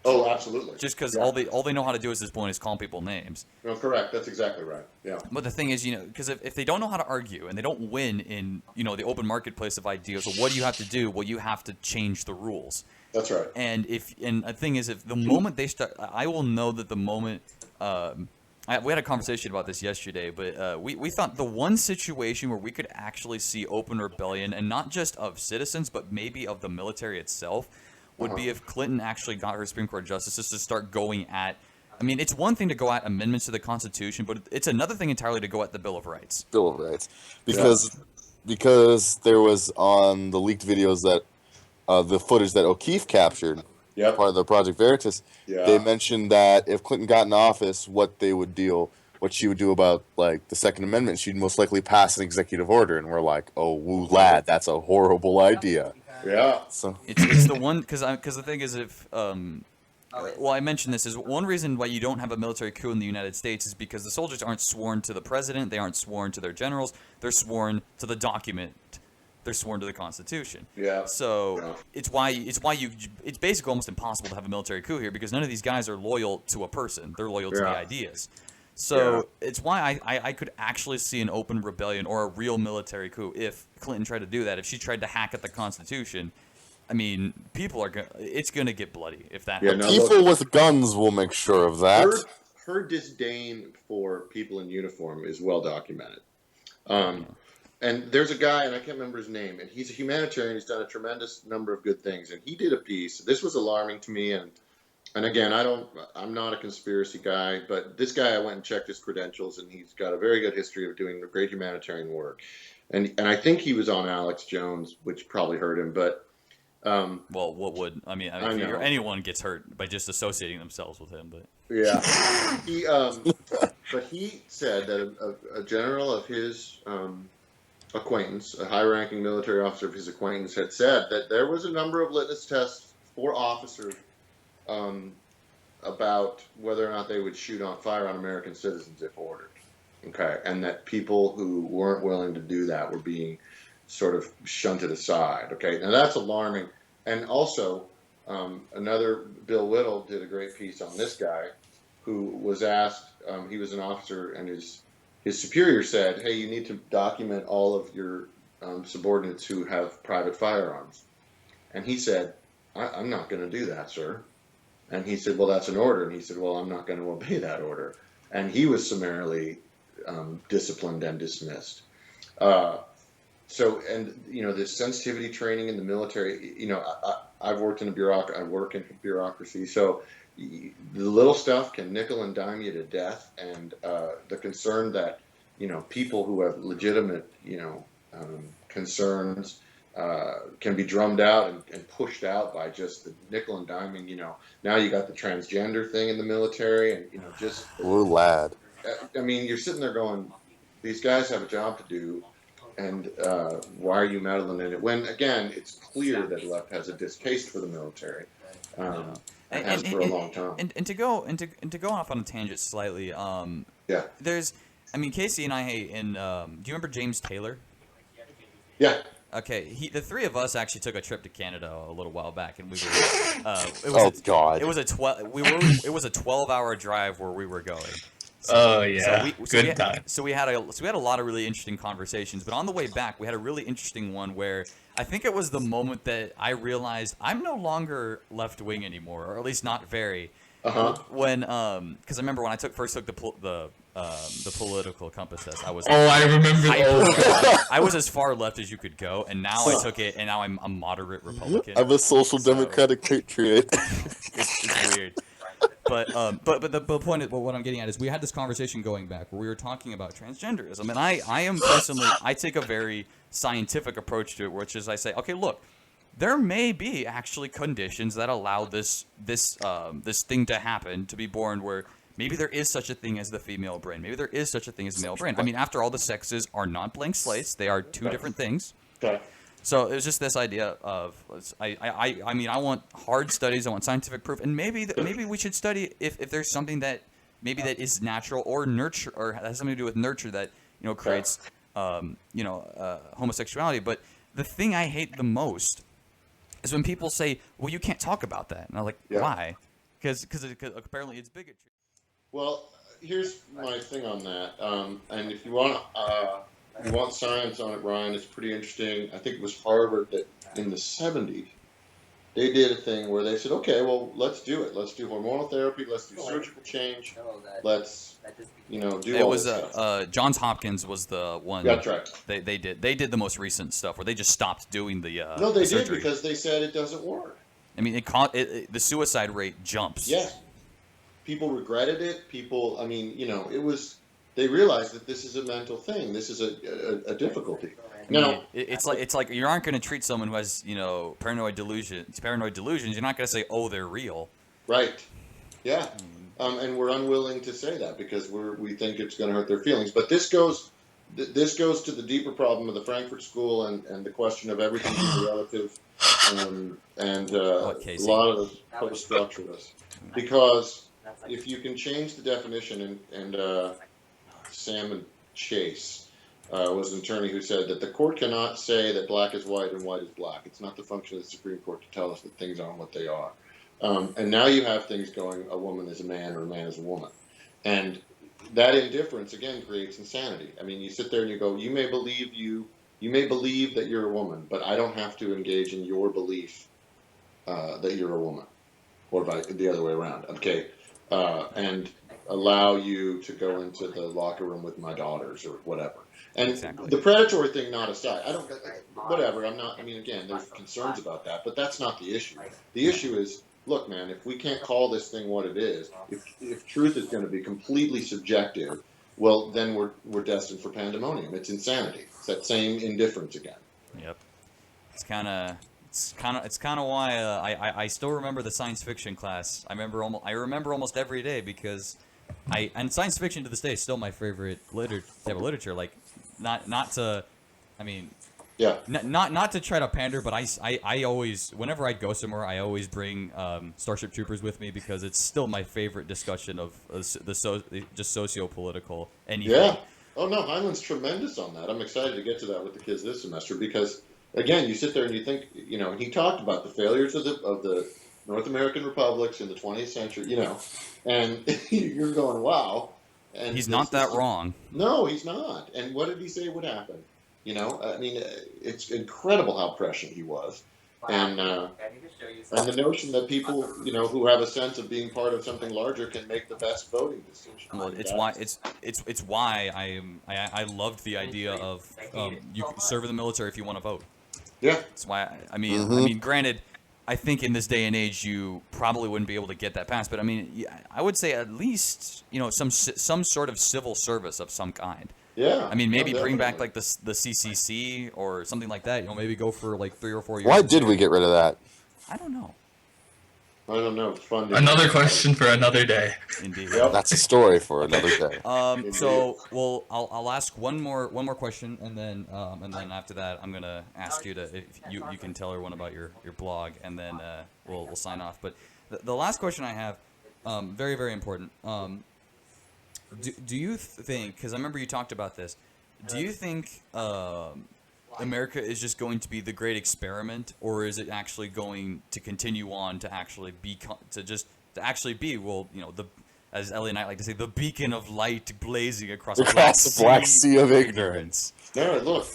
Oh, absolutely. Just because Yeah. all they know how to do at this point is call people names. No, correct. That's exactly right. Yeah. But the thing is, because if they don't know how to argue and they don't win in, the open marketplace of ideas, well, what do you have to do? Well, you have to change the rules. That's right. And the thing is, if the moment they start, I will know that the moment. We had a conversation about this yesterday, but we thought the one situation where we could actually see open rebellion, and not just of citizens, but maybe of the military itself, would be if Clinton actually got her Supreme Court justices to start going at. I mean, it's one thing to go at amendments to the Constitution, but it's another thing entirely to go at the Bill of Rights. Bill of Rights, because there was on the leaked videos that the footage that O'Keefe captured, part of the Project Veritas. They mentioned that if Clinton got in office, what she would do about like the Second Amendment, she'd most likely pass an executive order, and we're like, oh, woo, lad, that's a horrible idea. Yeah. So it's the one because the thing is if well, I mentioned this is one reason why you don't have a military coup in the United States is because the soldiers aren't sworn to the president, they aren't sworn to their generals, they're sworn to the document, they're sworn to the Constitution. Yeah. So it's basically almost impossible to have a military coup here because none of these guys are loyal to a person, they're loyal to the ideas. So it's why I could actually see an open rebellion or a real military coup if Clinton tried to do that. If she tried to hack at the Constitution, I mean, it's going to get bloody if that happens. People with guns will make sure of that. Her disdain for people in uniform is well documented. And there's a guy, and I can't remember his name, and he's a humanitarian. He's done a tremendous number of good things. And he did a piece. This was alarming to me, and again, I'm not a conspiracy guy, but this guy, I went and checked his credentials, and he's got a very good history of doing great humanitarian work. And I think he was on Alex Jones, which probably hurt him, but. Well, what would I mean? Anyone gets hurt by just associating themselves with him, but but he said that a general of his acquaintance, a high-ranking military officer of his acquaintance, had said that there was a number of litmus tests for officers about whether or not they would fire on American citizens if ordered. Okay, and that people who weren't willing to do that were being sort of shunted aside. Okay, now that's alarming. And also, another Bill Whittle did a great piece on this guy, who was asked. He was an officer, and his superior said, "Hey, you need to document all of your subordinates who have private firearms." And he said, "I'm not going to do that, sir." And he said, "Well, that's an order." And he said, "Well, I'm not going to obey that order." And he was summarily disciplined and dismissed. So, and, this sensitivity training in the military, I've worked in I work in bureaucracy. So the little stuff can nickel and dime you to death. And the concern that, people who have legitimate, concerns can be drummed out and pushed out by just the nickel and diming, now you got the transgender thing in the military and, just. Ooh, lad. I mean, you're sitting there going, these guys have a job to do. And why are you meddling in it? When, again, it's clear that left has a distaste for the military, and has for a long time. And to go off on a tangent slightly, there's, Casey and I, do you remember James Taylor? Yeah. Okay, the three of us actually took a trip to Canada a little while back, and we were. God! It was a 12-hour drive where we were going. Good time. So we had a lot of really interesting conversations, but on the way back, we had a really interesting one where I think it was the moment that I realized I'm no longer left wing anymore, or at least not very. When because I remember when I first took the political compass test, I was. I remember. I was as far left as you could go, and now I took it, and now I'm a moderate Republican. I'm a social democratic patriot. It's weird. But the point is, what I'm getting at is we had this conversation going back where we were talking about transgenderism, and I am personally, I take a very scientific approach to it, which is I say, okay, look, there may be actually conditions that allow this thing to happen, to be born, where maybe there is such a thing as the female brain, maybe there is such a thing as male brain. After all, the sexes are not blank slates; they are two different things. Okay. So it was just this idea of I want hard studies, I want scientific proof, and maybe we should study if there's something that maybe that is natural or nurture, or has something to do with nurture that, creates, homosexuality. But the thing I hate the most is when people say, well, you can't talk about that. And I'm like, why? Because apparently it's bigotry. Well, here's my thing on that. And if you want science on it, Ryan, it's pretty interesting. I think it was Harvard that in the 70s, they did a thing where they said, okay, well, let's do it. Let's do hormonal therapy. Let's do surgical change. Let's, do all this stuff. Johns Hopkins was the one. That's right. They did the most recent stuff where they just stopped doing the No, they surgery. did because they said it doesn't work. I mean, the suicide rate jumps. Yeah. People regretted it. People, they realized that this is a mental thing. This is a difficulty. No, it's like you aren't going to treat someone who has paranoid delusions. You're not going to say, oh, they're real. Right. Yeah. And we're unwilling to say that because we think it's going to hurt their feelings. But this goes to the deeper problem of the Frankfurt School and the question of everything being relative, and a lot of the post-structuralists. Because if you can change the definition, and Salmon Chase was an attorney who said that the court cannot say that black is white and white is black. It's not the function of the Supreme Court to tell us that things aren't what they are. And now you have things going, a woman is a man or a man is a woman. And that indifference, again, creates insanity. I mean, you sit there and you go, you may believe that you're a woman, but I don't have to engage in your belief that you're a woman, or by the other way around, okay? And allow you to go into the locker room with my daughters or whatever. And the predatory thing not aside, again, there's concerns about that, but that's not the issue. The issue is, look, man, if we can't call this thing what it is, if truth is going to be completely subjective, well, then we're destined for pandemonium. It's insanity. It's that same indifference again. Yep. It's kind of why I still remember the science fiction class. I remember almost every day because and science fiction to this day is still my favorite type of literature. Like, not to try to pander, but I always, whenever I'd go somewhere, I always bring Starship Troopers with me because it's still my favorite discussion of just socio-political anything. Yeah. Oh no, Heinlein's tremendous on that. I'm excited to get to that with the kids this semester because, again, you sit there and you think, he talked about the failures of the North American republics in the 20th century, and you're going, wow. And he's not that wrong. No, he's not. And what did he say would happen? It's incredible how prescient he was. And the notion that people, who have a sense of being part of something larger can make the best voting decision. Well, it's why I loved the idea of you can serve in the military if you want to vote. Yeah. That's why I mean, granted, I think in this day and age you probably wouldn't be able to get that passed, but I mean, I would say at least some sort of civil service of some kind. Yeah. I mean, maybe bring back like the CCC or something like that. Maybe go for like 3 or 4 years. Why did we get rid of that? I don't know. I don't know. It's fun. Another question for another day. Indeed. Yep. That's a story for another day. I'll ask one more question, and then after that, I'm gonna ask you if you can tell everyone about your blog, and then we'll sign off. But the last question I have, very very important. Do you think? Because I remember you talked about this. Do you think America is just going to be the great experiment, or is it actually going to continue on to actually be as Ellie and I like to say, the beacon of light blazing across the black sea of ignorance? No, look,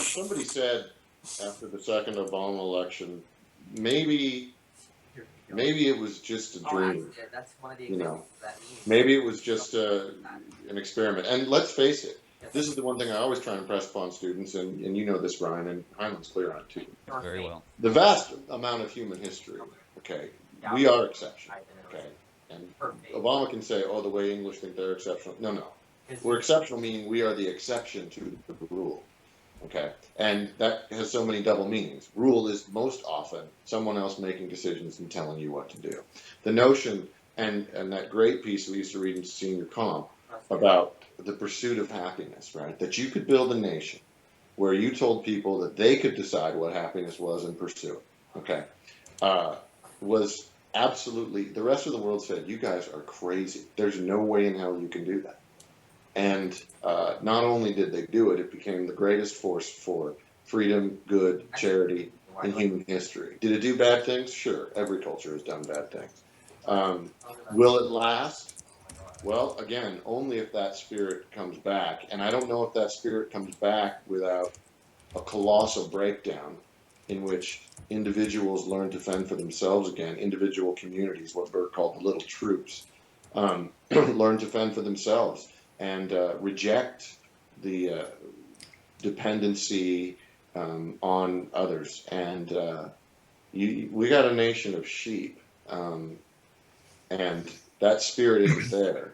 somebody said after the second Obama election, maybe it was just a dream. Maybe it was just an experiment. And let's face it, this is the one thing I always try and impress upon students, and you know this, Ryan, and Heinlein's clear on it too. Very well. The vast amount of human history, okay, we are exceptional, okay? And Obama can say, oh, the way English think they're exceptional. No. We're exceptional, meaning we are the exception to the rule. Okay, and that has so many double meanings. Rule is most often someone else making decisions and telling you what to do. The notion, and that great piece we used to read in senior comp about the pursuit of happiness, right? That you could build a nation where you told people that they could decide what happiness was and pursue it, okay, was absolutely, the rest of the world said, you guys are crazy. There's no way in hell you can do that. And not only did they do it, it became the greatest force for freedom, good, charity in human history. Did it do bad things? Sure. Every culture has done bad things. Will it last? Well, again, only if that spirit comes back. And I don't know if that spirit comes back without a colossal breakdown in which individuals learn to fend for themselves again, individual communities, what Burke called the little troops, learn to fend for themselves and reject the dependency on others. And we got a nation of sheep, and that spirit isn't there.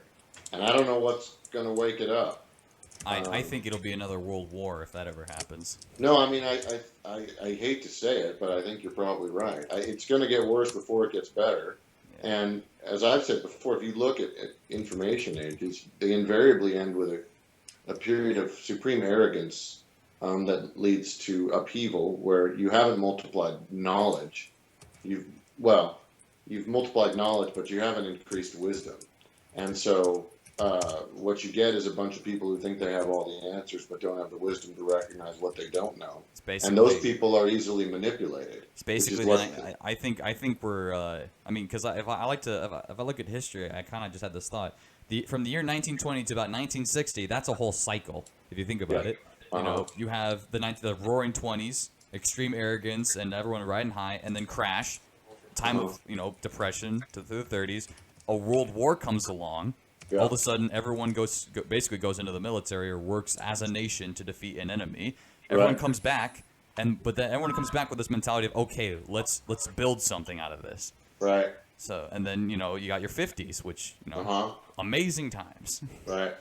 And I don't know what's going to wake it up. I think it'll be another world war if that ever happens. No, I mean, I hate to say it, but I think you're probably right. It's going to get worse before it gets better. Yeah. And as I've said before, if you look at information ages, they invariably end with a period of supreme arrogance that leads to upheaval, where you haven't multiplied knowledge. You've multiplied knowledge, but you haven't increased wisdom. And so what you get is a bunch of people who think they have all the answers, but don't have the wisdom to recognize what they don't know. And those people are easily manipulated. It's basically, I think we're, I mean, because if I look at history, I kind of just had this thought. From the year 1920 to about 1960, that's a whole cycle, if you think about it. You know, you have the roaring 20s, extreme arrogance, and everyone riding high, and then crash, time of, depression to the 30s. A world war comes along. Yeah. All of a sudden, everyone basically goes into the military or works as a nation to defeat an enemy. Everyone comes back, but then everyone comes back with this mentality of, okay, let's build something out of this. Right. So, and then you got your 50s, which amazing times. Right.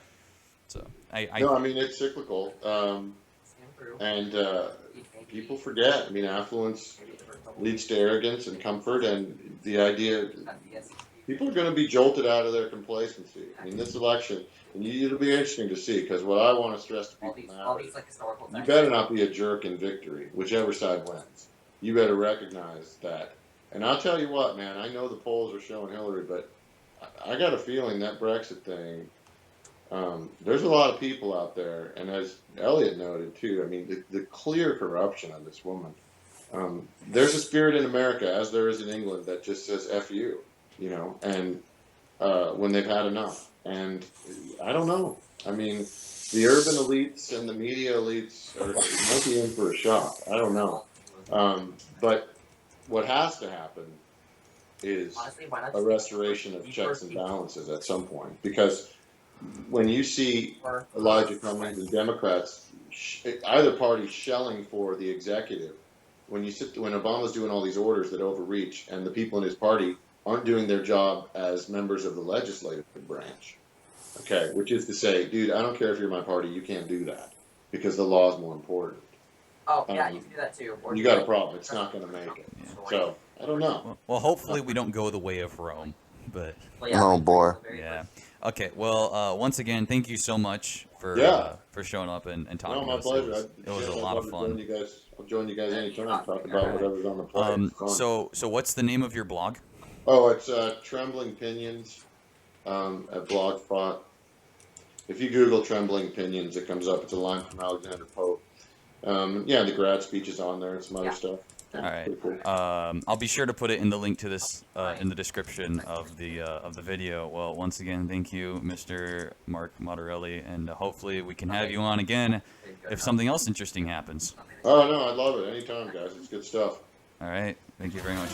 So I mean, it's cyclical, and people forget. I mean, affluence leads to arrogance and comfort, and the idea. People are going to be jolted out of their complacency. I mean, this election, and it'll be interesting to see, because what I want to stress to people now is you better not be a jerk in victory, whichever side wins. You better recognize that. And I'll tell you what, man, I know the polls are showing Hillary, but I got a feeling that Brexit thing, there's a lot of people out there, and as Elliot noted too, I mean, the clear corruption of this woman. There's a spirit in America, as there is in England, that just says F you. And when they've had enough. And I don't know. I mean, the urban elites and the media elites might be in for a shock. I don't know. But what has to happen is a restoration of checks and balances at some point. Because when you see Elijah Cummings and Democrats, either party shelling for the executive, when Obama's doing all these orders that overreach, and the people in his party aren't doing their job as members of the legislative branch. Okay, which is to say, dude, I don't care if you're my party, you can't do that because the law is more important. Oh, yeah, you can do that too. You got a problem. It's not going to make it. Yeah. So, I don't know. Well, hopefully we don't go the way of Rome, but... Oh, boy. Yeah. Okay, well, once again, thank you so much for showing up and talking to us. No, my pleasure. It was a lot of fun. I'll join you guys anytime and talk about whatever's on the plate. So what's the name of your blog? Oh, it's Trembling Pinions at Blogspot. If you Google Trembling Pinions, it comes up. It's a line from Alexander Pope. The grad speech is on there and some other stuff. All right. Cool. I'll be sure to put it in the link to this in the description of the video. Well, once again, thank you, Mr. Mark Modarelli, and hopefully we can have you on again if something else interesting happens. Oh no, I'd love it anytime, guys. It's good stuff. All right. Thank you very much.